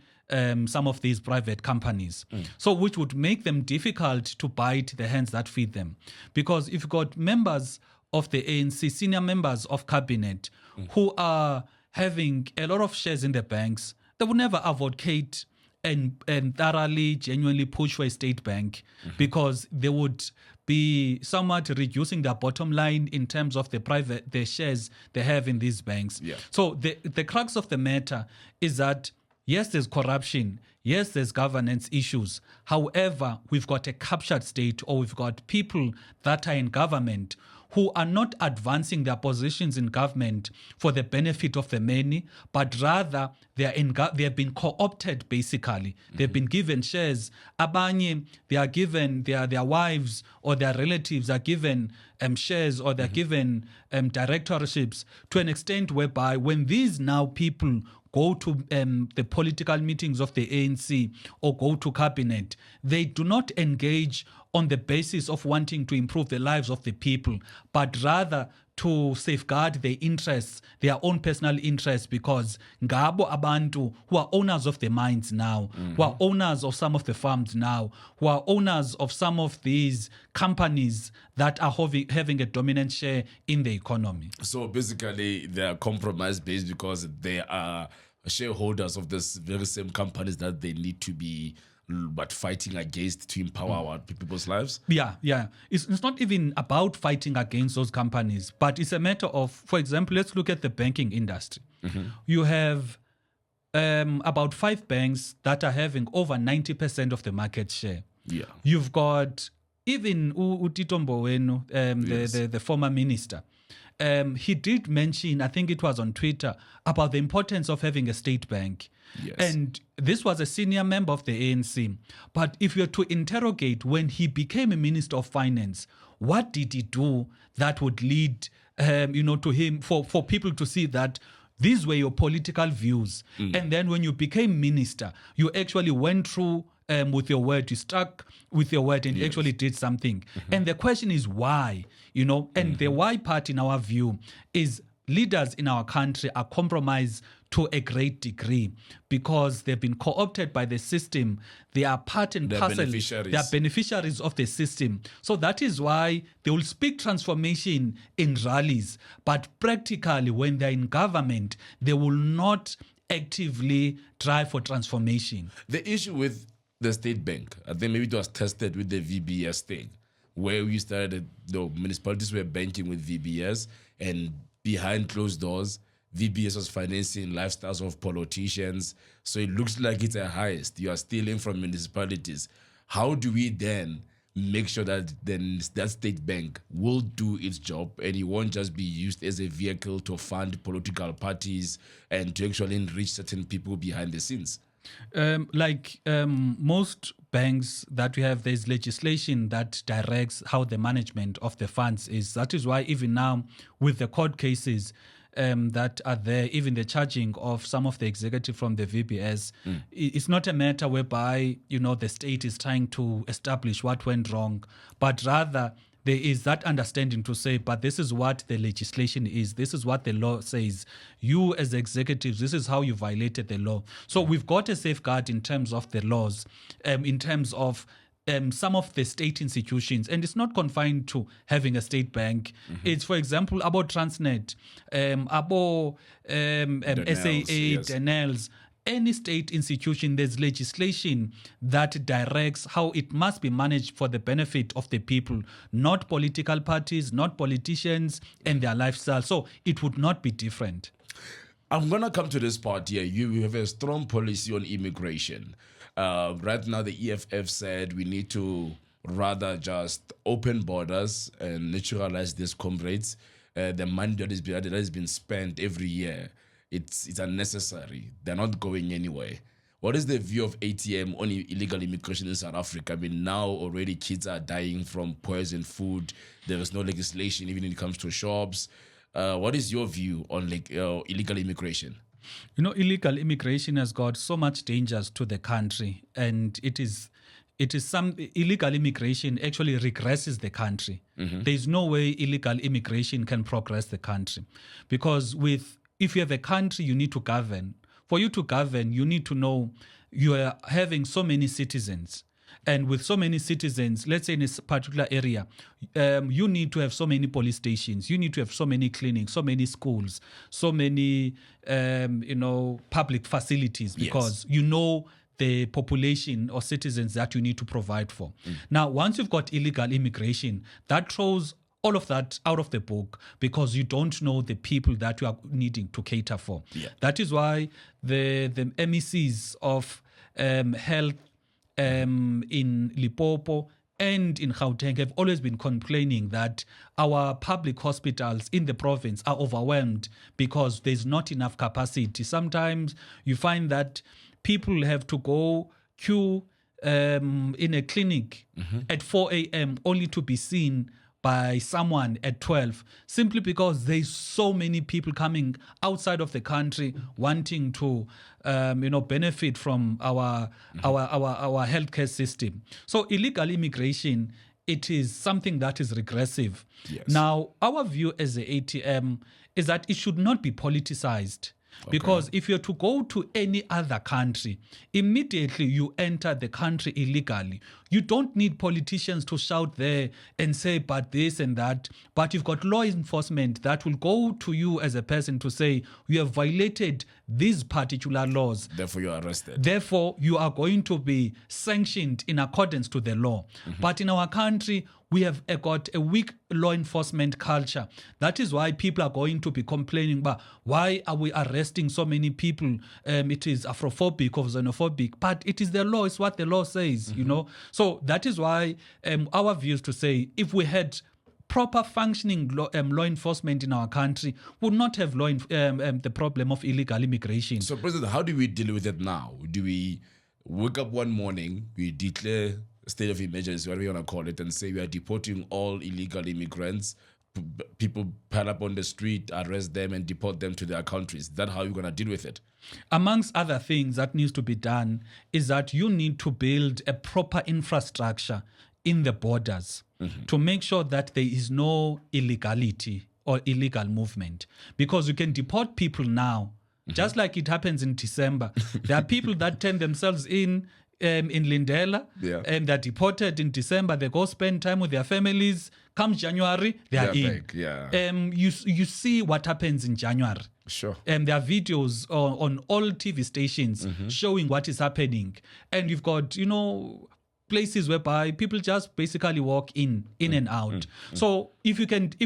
some of these private companies. So which would make them difficult to bite the hands that feed them. Because if you've got members of the ANC, senior members of cabinet, who are having a lot of shares in the banks, they would never advocate and thoroughly, genuinely push for a state bank because they would be somewhat reducing their bottom line in terms of the shares they have in these banks. Yeah. So the crux of the matter is that, yes, there's corruption. Yes, there's governance issues. However, we've got a captured state, or we've got people that are in government who are not advancing their positions in government for the benefit of the many, but rather they have been co-opted, basically. They've been given shares. Abanye, they are given, their wives or their relatives are given shares, or they're given directorships, to an extent whereby when these now people go to the political meetings of the ANC or go to cabinet, they do not engage on the basis of wanting to improve the lives of the people, but rather to safeguard their interests, their own personal interests, because ngabo abantu who are owners of the mines now, who are owners of some of the farms now, who are owners of some of these companies that are having a dominant share in the economy. So basically, they are compromise based because they are shareholders of this very same companies that they need to be fighting against to empower our people's lives. Yeah. It's not even about fighting against those companies, but it's a matter of, for example, let's look at the banking industry. You have about 5 banks that are having over 90% of the market share. Yeah. You've got even Utito Mboweni, the former minister. He did mention, I think it was on Twitter, about the importance of having a state bank. Yes. And this was a senior member of the ANC. But if you're to interrogate when he became a minister of finance, what did he do that would lead to him for people to see that these were your political views? And then when you became minister, you actually went through with your word, you stuck with your word and actually did something. And the question is why, and the why part in our view is leaders in our country are compromised to a great degree because they've been co-opted by the system. They are part and parcel. They are beneficiaries of the system. So that is why they will speak transformation in rallies, but practically when they're in government, they will not actively try for transformation. The issue with the state bank, I think maybe it was tested with the VBS thing, where we started, the municipalities were banking with VBS, and behind closed doors, VBS was financing lifestyles of politicians. So it looks like it's a heist. You are stealing from municipalities. How do we then make sure that then that state bank will do its job and it won't just be used as a vehicle to fund political parties and to actually enrich certain people behind the scenes? Most banks that we have, there's legislation that directs how the management of the funds is. That is why even now with the court cases that are there, even the charging of some of the executive from the VBS, it's not a matter whereby, the state is trying to establish what went wrong, but rather there is that understanding to say, but this is what the legislation is. This is what the law says. You as executives, this is how you violated the law. So we've got a safeguard in terms of the laws, in terms of some of the state institutions. And it's not confined to having a state bank. It's, for example, about Transnet, about SAA, Denels. Any state institution, there's legislation that directs how it must be managed for the benefit of the people, not political parties, not politicians and their lifestyle. So it would not be different. I'm gonna come to this part here. You have a strong policy on immigration. Right now, the EFF said we need to rather just open borders and naturalize these comrades. The money that has been spent every year, it's unnecessary. They're not going anywhere. What is the view of ATM on illegal immigration in South Africa? I mean, now already kids are dying from poisoned food. There is no legislation even when it comes to shops. What is your view on illegal immigration? You know, illegal immigration has got so much dangers to the country, and it is some illegal immigration actually regresses the country. There is no way illegal immigration can progress the country, because if you have a country, you need to govern. For you to govern, you need to know you are having so many citizens. And with so many citizens, let's say in a particular area, you need to have so many police stations, you need to have so many clinics, so many schools, so many, public facilities, because you know the population or citizens that you need to provide for. Now, once you've got illegal immigration, that throws all of that out of the book, because you don't know the people that you are needing to cater for. Yeah. That is why the MECs of health in Limpopo and in Gauteng have always been complaining that our public hospitals in the province are overwhelmed because there's not enough capacity. Sometimes you find that people have to go queue in a clinic at 4 a.m. only to be seen by someone at 12, simply because there's so many people coming outside of the country wanting to benefit from our healthcare system. So illegal immigration, it is something that is regressive. Yes. Now, our view as the ATM is that it should not be politicized. Because if you're to go to any other country, immediately you enter the country illegally. You don't need politicians to shout there and say, but this and that. But you've got law enforcement that will go to you as a person to say, you have violated these particular laws. Therefore, you are arrested. Therefore, you are going to be sanctioned in accordance to the law. But in our country, we have got a weak law enforcement culture. That is why people are going to be complaining about why are we arresting so many people? It is Afrophobic or xenophobic, but it is the law. It's what the law says, you know. So that is why our view is to say, if we had proper functioning law enforcement in our country, would not have the problem of illegal immigration. So, President, how do we deal with it now? Do we wake up one morning, we declare state of emergency, whatever you want to call it, and say we are deporting all illegal immigrants? People pile up on the street, arrest them, and deport them to their countries. Is that how you're going to deal with it? Amongst other things that needs to be done is that you need to build a proper infrastructure in the borders to make sure that there is no illegality or illegal movement. Because you can deport people now, just like it happens in December. There are people that turn themselves in Lindela, and they're deported in December. They go spend time with their families. Come January, they're in. Back, you see what happens in January. Sure. There are videos on all TV stations showing what is happening. And you've got, places whereby people just basically walk in and out. So if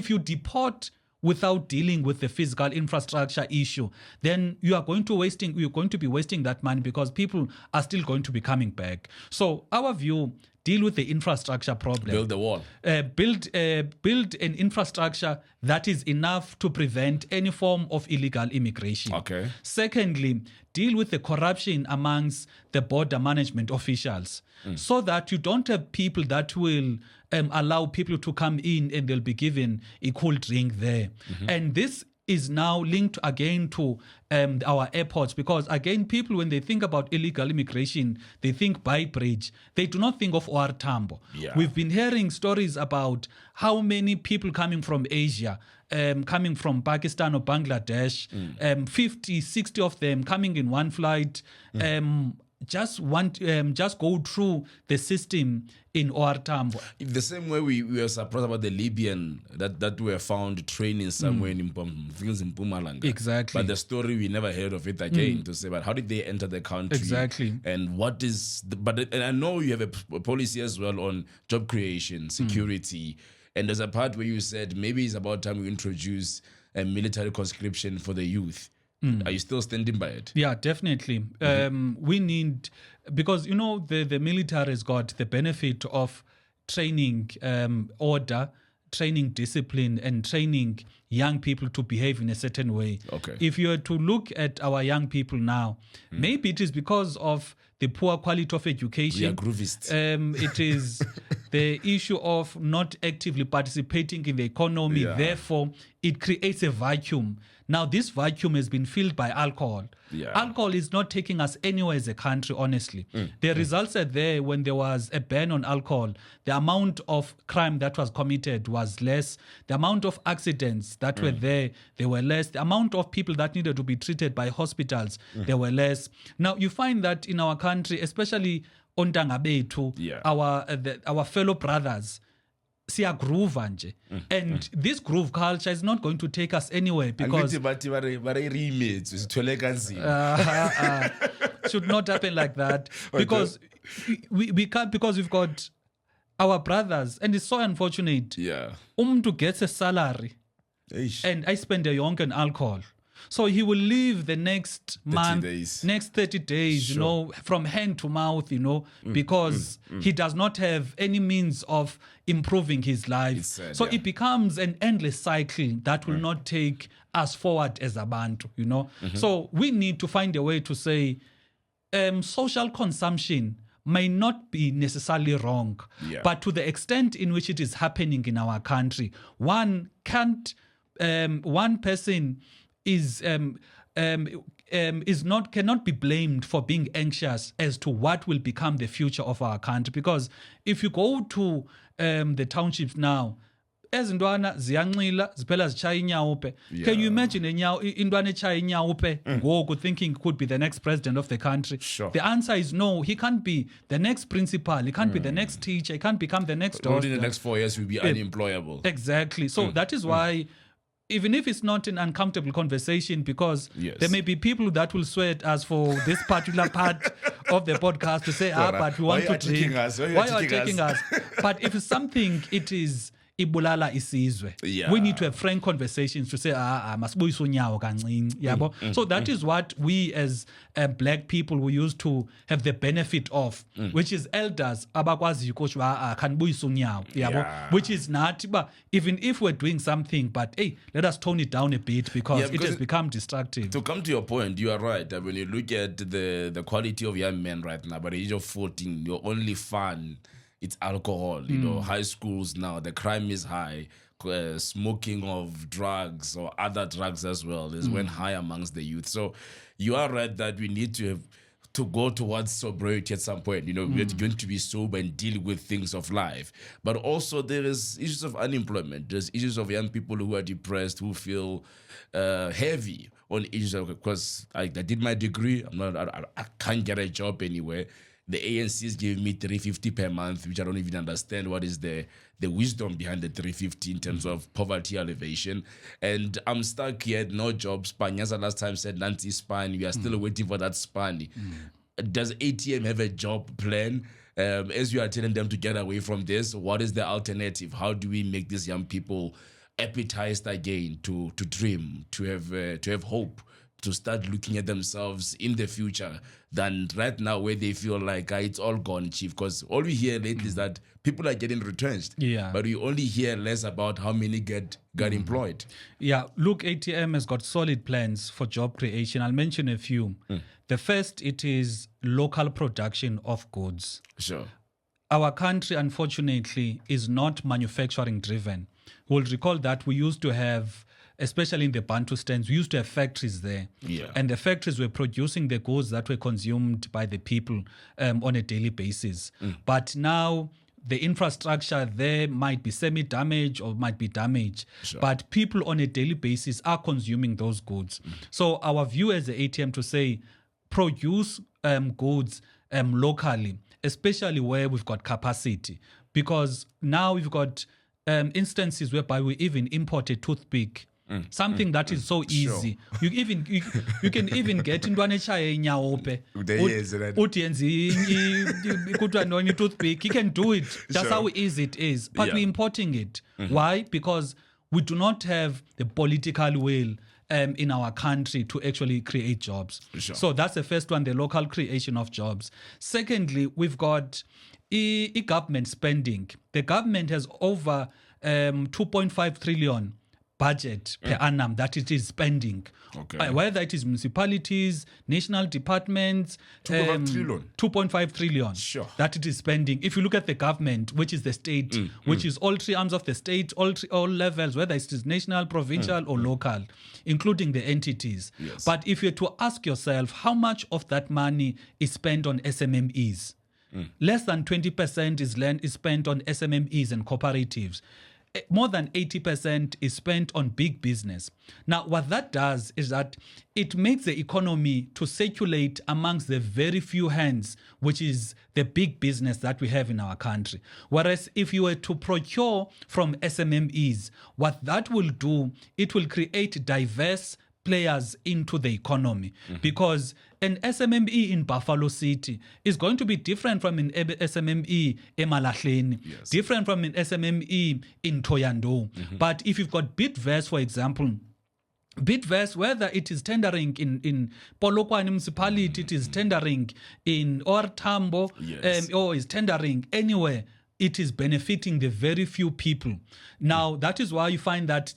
you deport without dealing with the physical infrastructure issue, then you're going to be wasting that money, because people are still going to be coming back. So our view, deal with the infrastructure problem. Build the wall. Build an infrastructure that is enough to prevent any form of illegal immigration. Okay. Secondly, deal with the corruption amongst the border management officials, so that you don't have people that will allow people to come in and they'll be given a cool drink there. And this is now linked again to our airports, because again, people, when they think about illegal immigration, they think Beitbridge. They do not think of OR Tambo. We've been hearing stories about how many people coming from Asia, coming from Pakistan or Bangladesh, 50, 60 of them coming in one flight, just go through the system in OR Tambo. The same way we were surprised about the Libyan that were found training somewhere in Mpumalanga. Exactly. But the story, we never heard of it again, to say, but how did they enter the country? Exactly. And what is and I know you have a policy as well on job creation, security, and there's a part where you said maybe it's about time we introduce a military conscription for the youth. Are you still standing by it? Yeah, definitely. We need, because, the military has got the benefit of training order, training discipline, and training young people to behave in a certain way. Okay. If you were to look at our young people now, maybe it is because of the poor quality of education. We are groovists. It is the issue of not actively participating in the economy. Yeah. Therefore, it creates a vacuum. Now, this vacuum has been filled by alcohol. Yeah. Alcohol is not taking us anywhere as a country, honestly. The results are there. When there was a ban on alcohol, the amount of crime that was committed was less. The amount of accidents that were there, they were less. The amount of people that needed to be treated by hospitals, they were less. Now, you find that in our country, especially on Tangabetu, our fellow brothers, siyagroova nje. And this groove culture is not going to take us anywhere because should not happen like that. Because we can't, because we've got our brothers, and it's so unfortunate. Yeah. Umntu gets a salary and I spend a yonke on alcohol. So he will live the next month, next 30 days, from hand to mouth, because he does not have any means of improving his life. It becomes an endless cycle that will not take us forward as Abantu, So we need to find a way to say social consumption may not be necessarily wrong, but to the extent in which it is happening in our country, one person cannot be blamed for being anxious as to what will become the future of our country. Because if you go to the townships now, ezintwana ziyanxila ziphela zichaya inyawupe. Can you imagine intwana echaya inyawupe ngoku thinking could be the next president of the country? Sure. The answer is no. He can't be the next principal. He can't be the next teacher. He can't become the next doctor. Only the next 4 years will be unemployable. Exactly. So that is why, even if it's not an uncomfortable conversation, because there may be people that will swear at us for this particular part of the podcast to say, but we want to drink. Why are you taking us? But if it's something, it is ibulala isizwe. We need to have frank conversations to say, masibuyisa unyawo kancinci, yabo. So that is what we as black people we used to have the benefit of, which is elders abakwazi ukuthi kanibuyisa unyawo, yabo. Which is not, but even if we're doing something, but hey, let us tone it down a bit because it has become destructive. To come to your point, you are right. When you look at the quality of young men right now, by the age of 14, your only fun, it's alcohol. High schools now, the crime is high. Smoking of drugs or other drugs as well is went high amongst the youth. So you are right that we need to go towards sobriety at some point. We're going to be sober and deal with things of life. But also there is issues of unemployment. There's issues of young people who are depressed, who feel heavy on issues of, because I did my degree. I can't get a job anywhere. The ANC is giving me $350 per month, which I don't even understand what is the wisdom behind the $350 in terms of poverty elevation. And I'm stuck here, no jobs. Panyaza last time said Nancy span. We are still waiting for that span. Does ATM have a job plan? As you are telling them to get away from this, what is the alternative? How do we make these young people appetized again to dream, to have hope, to start looking at themselves in the future than right now where they feel like it's all gone, chief? Because all we hear lately is that people are getting retrenched, but we only hear less about how many got employed. Look, ATM has got solid plans for job creation. I'll mention a few. The first, it is local production of goods. Sure. Our country, unfortunately, is not manufacturing driven. We'll recall that we used to have, especially in the Bantustands, we used to have factories there. And the factories were producing the goods that were consumed by the people on a daily basis. But now the infrastructure there might be semi-damaged or might be damaged. But people on a daily basis are consuming those goods. So our view as the ATM to say, produce goods locally, especially where we've got capacity. Because now we've got instances whereby we even import a toothpick. Something that is so easy. You can even get intwana echaya inyawope. Uthi yenzi toothpick. You can do it. That's how easy it is. But we're importing it. Why? Because we do not have the political will in our country to actually create jobs. Sure. So that's the first one, the local creation of jobs. Secondly, we've got government spending. The government has over 2.5 trillion budget per annum that it is spending. Okay. Whether it is municipalities, national departments, 2.5 trillion. 2.5 trillion Sure. that it is spending. If you look at the government, which is the state, which is all three arms of the state, all levels, whether it is national, provincial, or local, including the entities. Yes. But if you're to ask yourself, how much of that money is spent on SMMEs? Less than 20% is spent on SMMEs and cooperatives. More than 80% is spent on big business. Now, what that does is that it makes the economy to circulate amongst the very few hands, which is the big business that we have in our country. Whereas if you were to procure from SMMEs, what that will do, it will create diverse players into the economy, because an SMME in Buffalo City is going to be different from an SMME in Malahleni, different from an SMME in Toyando. But if you've got Bidverse, for example, Bidverse, whether it is tendering in Polokwane municipality, it is tendering in Ortambo, or is tendering anywhere, it is benefiting the very few people. Now, that is why you find that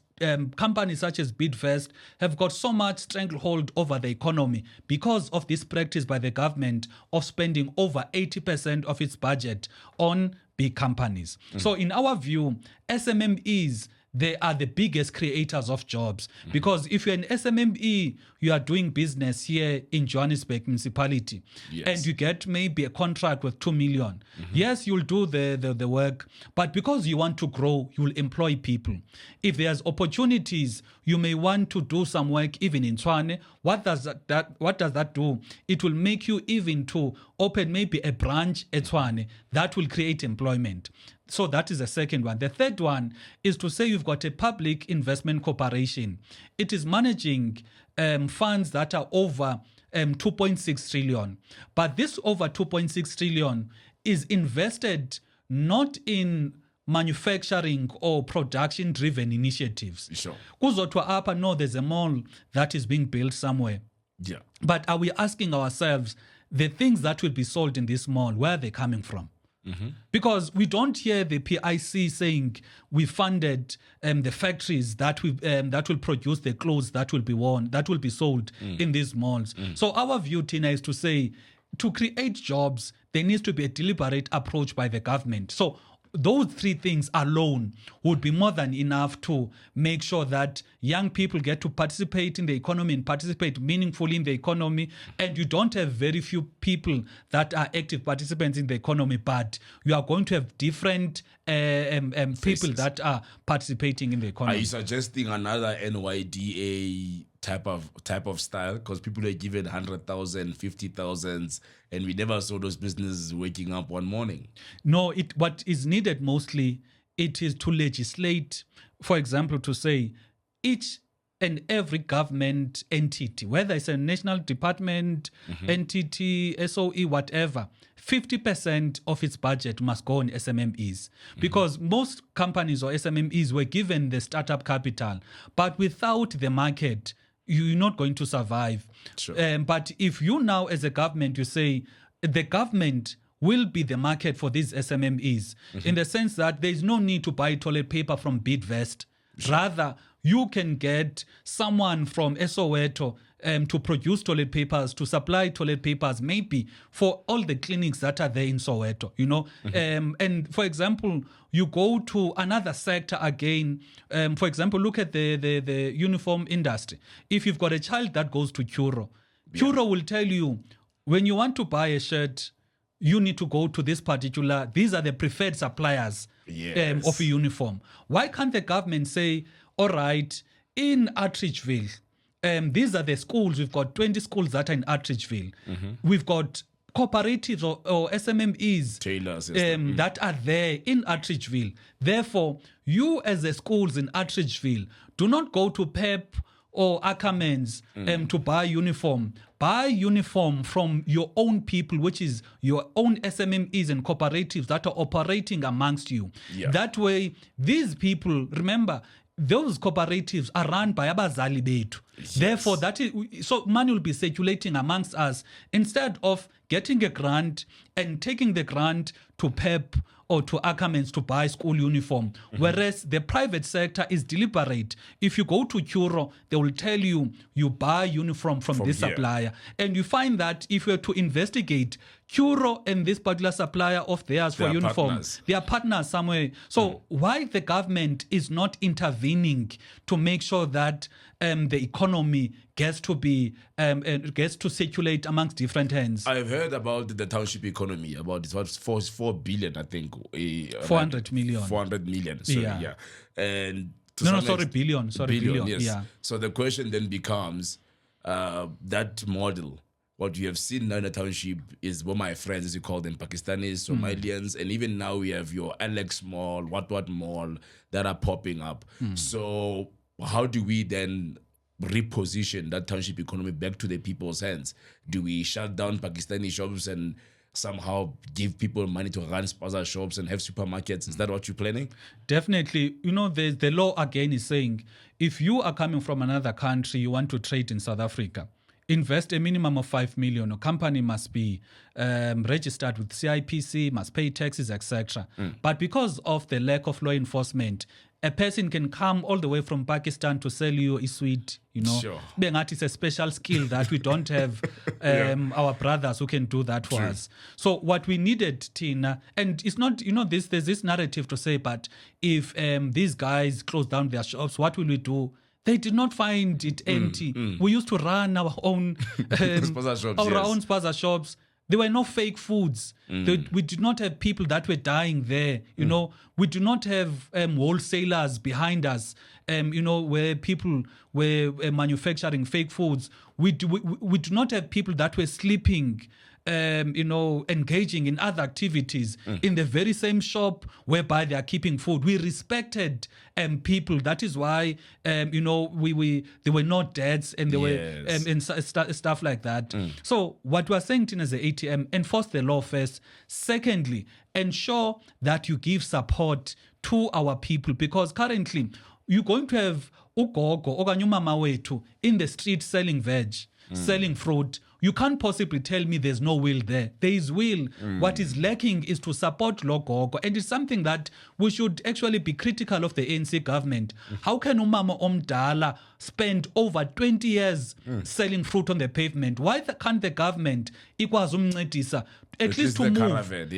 companies such as Bidverse have got so much stranglehold over the economy because of this practice by the government of spending over 80% of its budget on big companies. So in our view, SMMEs, they are the biggest creators of jobs, because if you're an SMME, you are doing business here in Johannesburg municipality, and you get maybe a contract with 2 million. Yes, you'll do the work, but because you want to grow, you'll employ people. If there's opportunities, you may want to do some work even in Tshwane. What does that do? It will make you even to open maybe a branch at Tshwane that will create employment. So that is the second one. The third one is to say you've got a public investment corporation. It is managing funds that are over 2.6 trillion. But this over 2.6 trillion is invested not in manufacturing or production-driven initiatives. Sure. Kuzotwa apa, no, there's a mall that is being built somewhere. Yeah. But are we asking ourselves, the things that will be sold in this mall, where are they coming from? Because we don't hear the PIC saying we funded the factories that will produce the clothes that will be worn, that will be sold in these malls. So our view, Tina, is to say, to create jobs, there needs to be a deliberate approach by the government. So those three things alone would be more than enough to make sure that young people get to participate in the economy and participate meaningfully in the economy. And you don't have very few people that are active participants in the economy, but you are going to have different people that are participating in the Are economy. you suggesting another NYDA type of style? Because people are given 100,000, 50,000, and we never saw those businesses waking up one morning. No, what is needed mostly, it is to legislate, for example, to say each and every government entity, whether it's a national department, entity, SOE, whatever, 50% of its budget must go on SMMEs. Because most companies or SMMEs were given the startup capital, but without the market, you're not going to survive. Sure. But if you now as a government, you say the government will be the market for these SMMEs, in the sense that there's no need to buy toilet paper from Bidvest. Rather, you can get someone from Soweto to produce toilet papers, to supply toilet papers, maybe for all the clinics that are there in Soweto, you know. And for example, you go to another sector again. For example, look at the uniform industry. If you've got a child that goes to Curo will tell you, when you want to buy a shirt, you need to go to these are the preferred suppliers of a uniform. Why can't the government say, all right, in Attridgeville, these are the schools, we've got 20 schools that are in Attridgeville. We've got cooperatives or SMMEs Tailors, that are there in Attridgeville. Therefore, you as the schools in Attridgeville, do not go to PEP or Ackermans to buy uniform. Buy uniform from your own people, which is your own SMMEs and cooperatives that are operating amongst you. Yeah. That way, these people, remember, those cooperatives are run by abazali bethu. Yes. Therefore, so money will be circulating amongst us instead of getting a grant and taking the grant to PEP or to Ackermans to buy school uniform. Whereas the private sector is deliberate. If you go to Curo, they will tell you buy uniform from this here. supplier. And you find that if you were to investigate Curo and this particular supplier of theirs for uniform, partners. they are partners somewhere. So why the government is not intervening to make sure that the economy gets to circulate amongst different hands? I've heard about the township economy, about it's about 4 billion, I think. 400 million. 400 million, sorry, Yeah. And billion. Sorry, billion. Yes. Yeah. So the question then becomes that model. What we have seen now in the township is what my friends, as you call them, Pakistanis, Somalians, and even now we have your Alex Mall, what Mall that are popping up. So how do we then reposition that township economy back to the people's hands? Do we shut down Pakistani shops and somehow give people money to run spaza shops and have supermarkets? Is that what you're planning? Definitely. The law again is saying if you are coming from another country, you want to trade in South Africa, invest a minimum of 5 million. A company must be registered with CIPC, must pay taxes, etc. But because of the lack of law enforcement, a person can come all the way from Pakistan to sell you a sweet, Sure. It's a special skill that we don't have our brothers who can do that for us. So what we needed, Tina, and it's not, there's this narrative to say, but if these guys close down their shops, what will we do? They did not find it empty. We used to run our own Spaza shops, our yes. own spaza shops. There were no fake foods. We did not have people that were dying there. We do not have wholesalers behind us. Where people were manufacturing fake foods. We do not have people that were sleeping. Engaging in other activities in the very same shop whereby they are keeping food. We respected people. That is why there were not deaths and there Yes. were stuff like that. So what we are saying, Tina, as the ATM, enforce the law first. Secondly, ensure that you give support to our people, because currently you're going to have ugogo okanye umama wethu in the street selling veg, selling fruit. You can't possibly tell me there's no will there. There is will. What is lacking is to support Logogo. And it's something that we should actually be critical of the ANC government. How can umama omdala spend over 20 years selling fruit on the pavement? Why can't the government ikwazi umncedisa at least to the move caravan,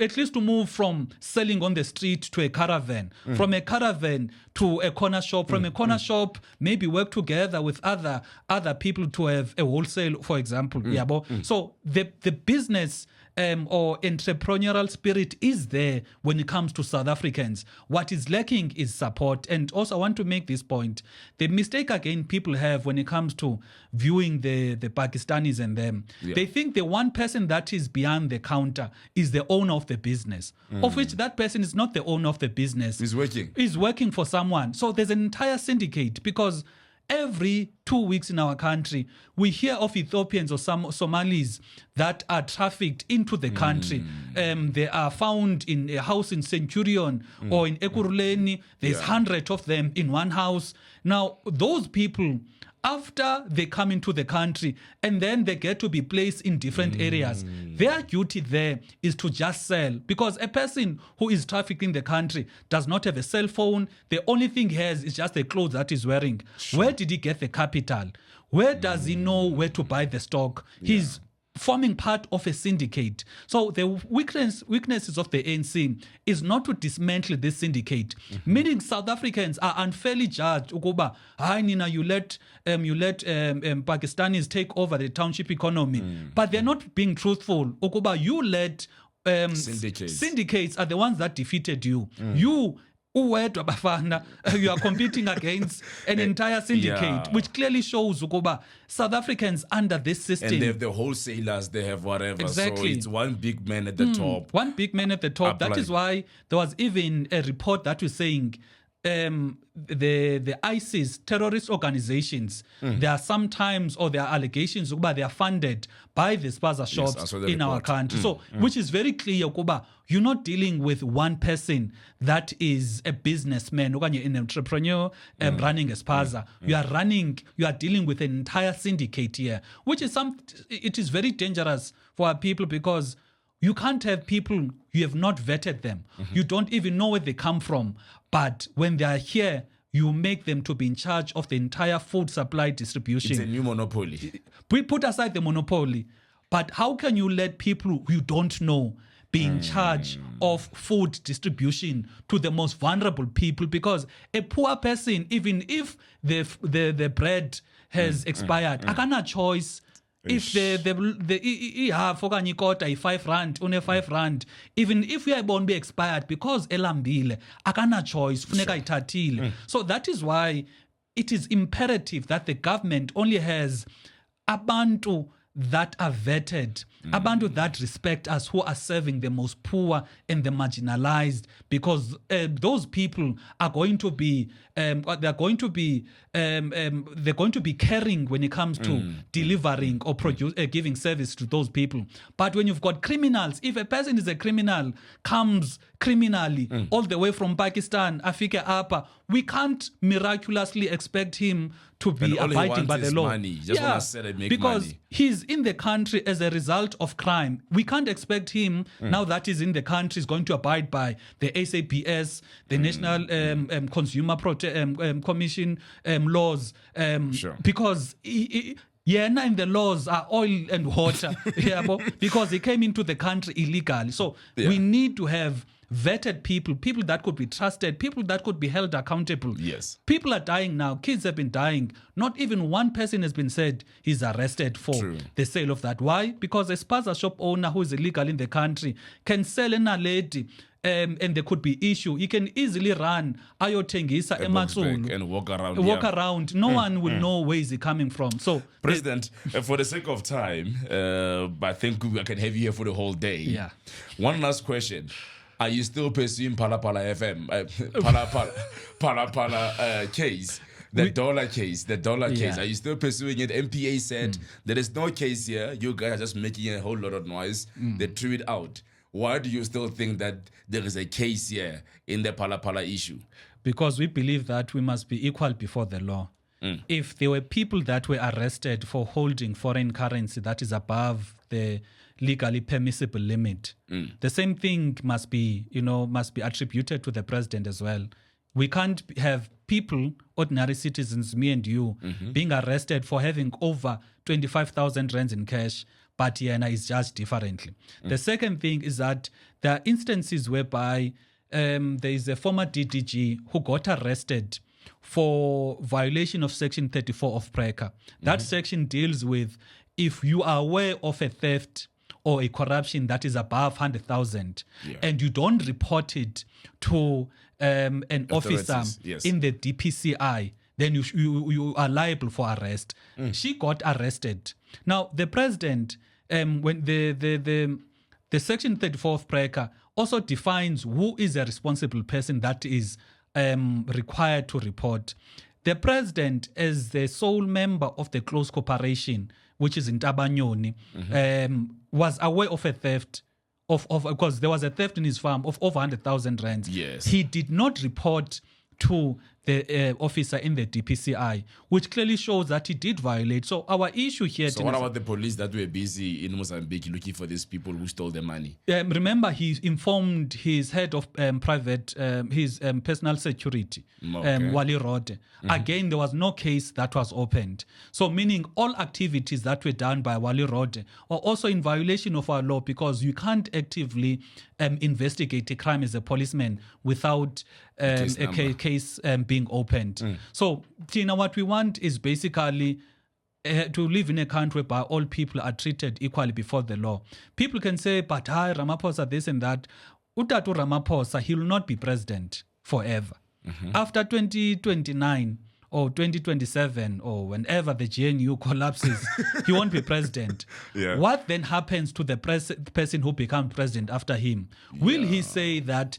at least to move from selling on the street to a caravan, from a caravan to a corner shop, from a corner shop maybe work together with other people to have a wholesale, for example. So the business or entrepreneurial spirit is there when it comes to South Africans. What is lacking is support. And also I want to make this point. The mistake again people have when it comes to viewing the Pakistanis and them. They think the one person that is behind the counter is the owner of the business, of which that person is not the owner of the business. He's working for someone. So there's an entire syndicate, because every 2 weeks in our country, we hear of Ethiopians or some Somalis that are trafficked into the country. They are found in a house in Centurion or in Ekurhuleni. There's hundreds of them in one house. Now, those people, after they come into the country and then they get to be placed in different areas, their duty there is to just sell. Because a person who is trafficking the country does not have a cell phone. The only thing he has is just the clothes that he's wearing. Where did he get the capital? Where does he know where to buy the stock? He's forming part of a syndicate. So the weaknesses of the ANC is not to dismantle this syndicate, meaning South Africans are unfairly judged. Ukuba, hi Nina, you let Pakistanis take over the township economy, but they're not being truthful. Ukuba, you let syndicates are the ones that defeated you. You Bafana, you are competing against an entire syndicate, which clearly shows Ugoba, South Africans under this system. And they have the wholesalers, they have whatever. Exactly. So it's one big man at the top. One big man at the top. That is why there was even a report that was saying the ISIS terrorist organizations, there are sometimes, or there are allegations that they are funded by the spaza shops in our country. So, which is very clear, Kuba, you're not dealing with one person that is a businessman or an entrepreneur running a spaza. You are dealing with an entire syndicate here, which is it is very dangerous for our people, because you can't have people, you have not vetted them. You don't even know where they come from. But when they are here, you make them to be in charge of the entire food supply distribution. It's a new monopoly. We put aside the monopoly. But how can you let people who you don't know be in charge of food distribution to the most vulnerable people? Because a poor person, even if the bread has expired, I cannot choice. If the half okanye ikota i-5 rand, une 5 rand, even if uyayibona be expired, because elambile akana choice, funeka ithathile. So that is why it is imperative that the government only has abantu that are vetted, abantu that respect us, who are serving the most poor and the marginalized, because those people are going to be they're going to be caring when it comes to delivering or giving service to those people. But when you've got criminals, if a person is a criminal, comes criminally all the way from Pakistan, Africa, Apa, we can't miraculously expect him to be abiding by the law. Money. Just want to sell and make because money. He's in the country as a result of crime. We can't expect him, now that he's in the country, is going to abide by the SAPS, the National Consumer Commission laws, because and the laws are oil and water, because he came into the country illegally. So we need to have vetted people that could be trusted, people that could be held accountable. Yes. People are dying now. Kids have been dying. Not even one person has been said he's arrested for the sale of that. Why? Because a spaza shop owner who is illegal in the country can sell a lady, and there could be issue. He can easily run ayotengisa ematsulu and walk around. No one will know where is he coming from. So, President, for the sake of time, I think I can have you here for the whole day. Yeah. One last question. Are you still pursuing Pala Pala FM, Pala Pala case? The dollar case. Are you still pursuing it? MPA said there is no case here. You guys are just making a whole lot of noise. They threw it out. Why do you still think that there is a case here in the Pala Pala issue? Because we believe that we must be equal before the law. If there were people that were arrested for holding foreign currency that is above the legally permissible limit, the same thing must be attributed to the president as well. We can't have people, ordinary citizens, me and you, being arrested for having over 25,000 rands in cash, but Yena is judged differently. The second thing is that there are instances whereby there is a former DDG who got arrested for violation of Section 34 of PRECA. That section deals with if you are aware of a theft or a corruption that is above 100,000 and you don't report it to an officer in the DPCI, then you are liable for arrest. She got arrested. Now, the president, when the Section 34 of PRECA also defines who is a responsible person that is required to report. The president, as the sole member of the close corporation, which is in Tabanyoni, was aware of a theft because there was a theft in his farm of over 100,000 rands. Yes. He did not report to the officer in the DPCI, which clearly shows that he did violate. So our issue here... So what about the police that were busy in Mozambique looking for these people who stole the money? Remember, he informed his head of his personal security, Wali Rode. Again, there was no case that was opened. So meaning all activities that were done by Wali Rode are also in violation of our law, because you can't actively investigate a crime as a policeman without a case being opened. So, Tina, what we want is basically to live in a country whereby all people are treated equally before the law. People can say, but hi, Ramaphosa, this and that. Utatu Ramaphosa, he will not be president forever. After 2029 or 2027 or whenever the GNU collapses, he won't be president. What then happens to the person who becomes president after him? Will he say that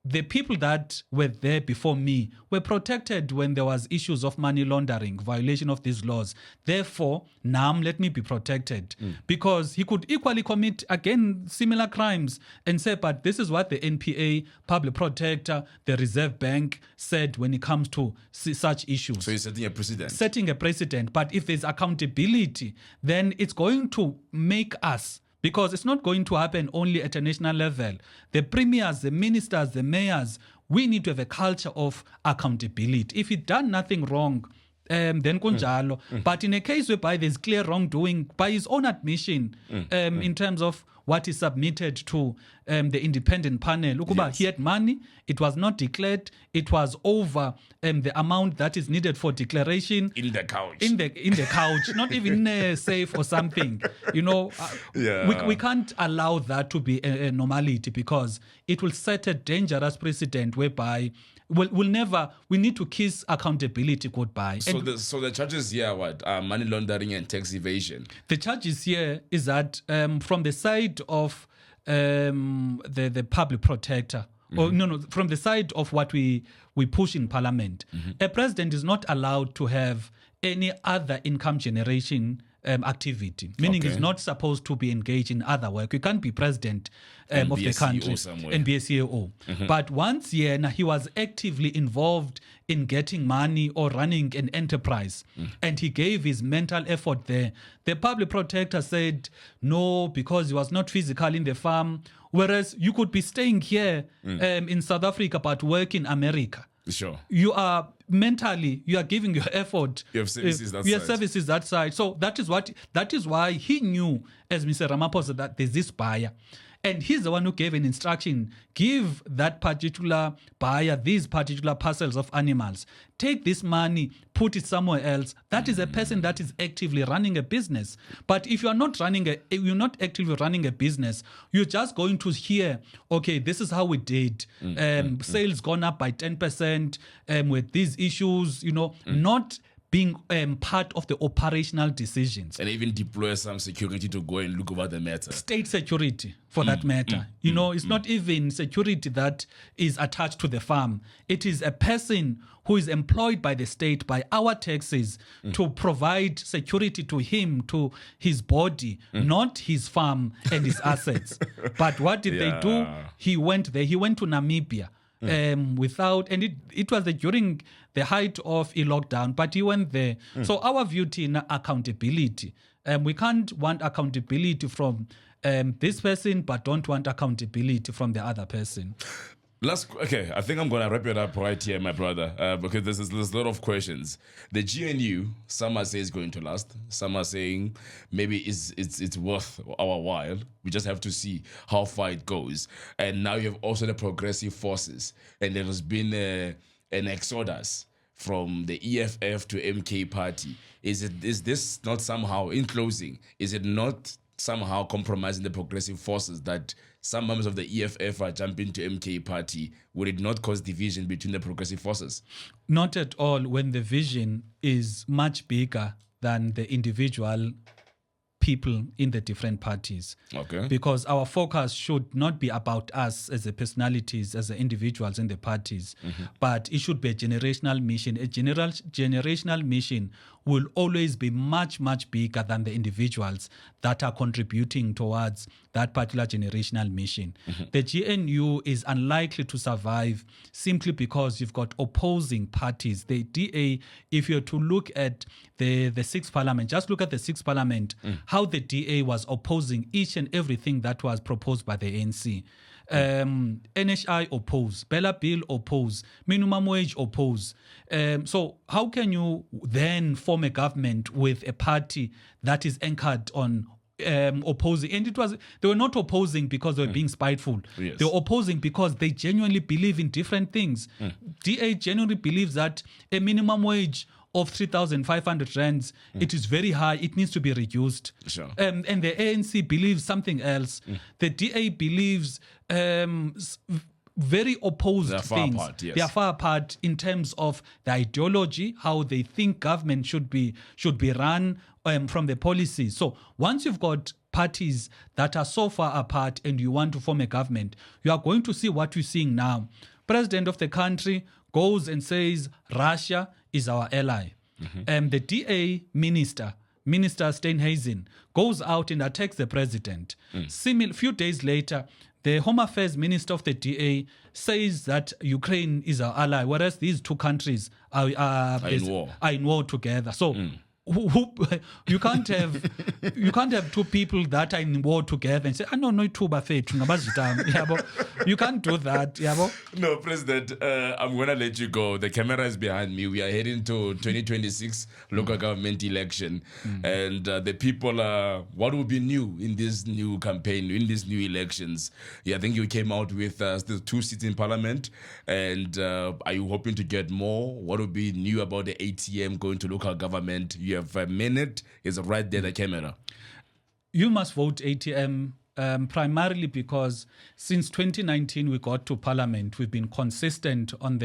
the people that were there before me were protected when there was issues of money laundering, violation of these laws. Therefore, now let me be protected. Because he could equally commit, again, similar crimes and say, but this is what the NPA, public protector, the Reserve Bank said when it comes to such issues. So he's setting a precedent. Setting a precedent. But if there's accountability, then it's going to make us, because it's not going to happen only at a national level. The premiers, the ministers, the mayors, we need to have a culture of accountability. If you've done nothing wrong, then kunjalo. But in a case whereby there's clear wrongdoing, by his own admission, in terms of what is submitted to the independent panel, he had money, it was not declared, it was over the amount that is needed for declaration. In the couch. In the couch, not even in a safe or something. We can't allow that to be a normality, because it will set a dangerous precedent whereby we need to kiss accountability goodbye. So the charges here are what? Money laundering and tax evasion. The charges here is that from the side of the public protector, from the side of what we push in Parliament, a president is not allowed to have any other income generation activity, meaning he's not supposed to be engaged in other work. You can't be president of the country, NBA CEO. But once he was actively involved in getting money or running an enterprise, and he gave his mental effort there. The public protector said no, because he was not physically in the farm, whereas you could be staying here in South Africa but work in America. Sure. You are mentally, you are giving your effort. You have services that side. Services that side. So that is why he knew, as Mr. Ramaphosa, that there's this buyer. And he's the one who gave an instruction, give that particular buyer these particular parcels of animals. Take this money, put it somewhere else. That is a person that is actively running a business. But if you're not actively running a business, you're just going to hear, okay, this is how we did. Sales gone up by 10% with these issues, not being part of the operational decisions. And even deploy some security to go and look over the matter. State security, for that matter. It's not even security that is attached to the farm. It is a person who is employed by the state, by our taxes, to provide security to him, to his body, not his farm and his assets. But what did they do? He went there. He went to Namibia. And it was during the height of a lockdown, but he went there. So our view in accountability, we can't want accountability from this person, but don't want accountability from the other person. Okay, I think I'm going to wrap it up right here, my brother, because there's a lot of questions. The GNU, some are saying it's going to last. Some are saying maybe it's worth our while. We just have to see how far it goes. And now you have also the progressive forces. And there has been an exodus from the EFF to MK party. Is this not somehow, in closing, is it not somehow compromising the progressive forces that some members of the EFF are jumping to MK party? Would it not cause division between the progressive forces? Not at all, when the vision is much bigger than the individual people in the different parties. Okay. Because our focus should not be about us as the personalities, as the individuals in the parties, but it should be a generational mission. A generational mission will always be much, much bigger than the individuals that are contributing towards that particular generational mission. The GNU is unlikely to survive simply because you've got opposing parties. The DA, if you're to look at the sixth parliament, just look at the sixth parliament, how the DA was opposing each and everything that was proposed by the ANC. NHI oppose, Bella Bill oppose, minimum wage oppose. So how can you then form a government with a party that is anchored on opposing? And they were not opposing because they were being spiteful. Yes. They were opposing because they genuinely believe in different things. DA genuinely believes that a minimum wage of 3,500 rands, it is very high, it needs to be reduced. Sure. And the ANC believes something else. The DA believes very opposed They're far things. apart, yes. They are far apart in terms of the ideology, how they think government should be run, from the policies. So once you've got parties that are so far apart and you want to form a government, you are going to see what we're seeing now. president of the country goes and says Russia is our ally. The DA minister Steinhazen, goes out and attacks the president. Few days later, the Home Affairs Minister of the DA says that Ukraine is our ally, whereas these two countries are in war together. So you can't have two people that are in war together and say, no, two bafethu ngabazitanga. Yabo. You can't do that. Yabo. No, President, I'm going to let you go. The camera is behind me. We are heading to 2026 local government election. And the people, what will be new in this new campaign, in these new elections? Yeah, I think you came out with still 2 seats in parliament. And are you hoping to get more? What will be new about the ATM going to local government? You have a minute. It's right there, the camera. You must vote ATM. Primarily because since 2019 we got to parliament, we've been consistent on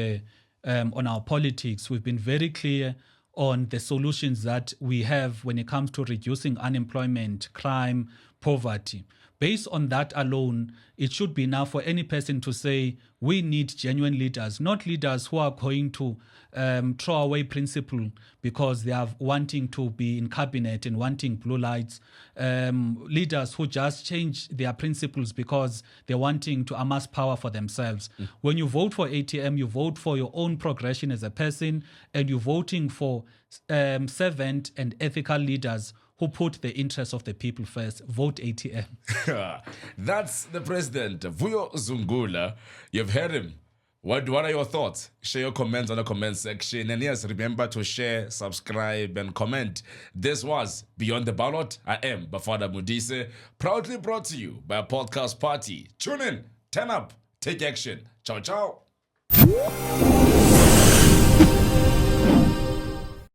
our politics. We've been very clear on the solutions that we have when it comes to reducing unemployment, crime, poverty. Based on that alone, it should be enough for any person to say we need genuine leaders, not leaders who are going to throw away principle because they are wanting to be in cabinet and wanting blue lights. Leaders who just change their principles because they're wanting to amass power for themselves. When you vote for ATM, you vote for your own progression as a person, and you're voting for servant and ethical leaders who put the interests of the people first. Vote ATM. That's the president, Vuyo Zungula. You've heard him. What are your thoughts? Share your comments on the comment section. And yes, remember to share, subscribe, and comment. This was Beyond the Ballot. I am Bafana Modise, proudly brought to you by a podcast party. Tune in, turn up, take action. Ciao, ciao.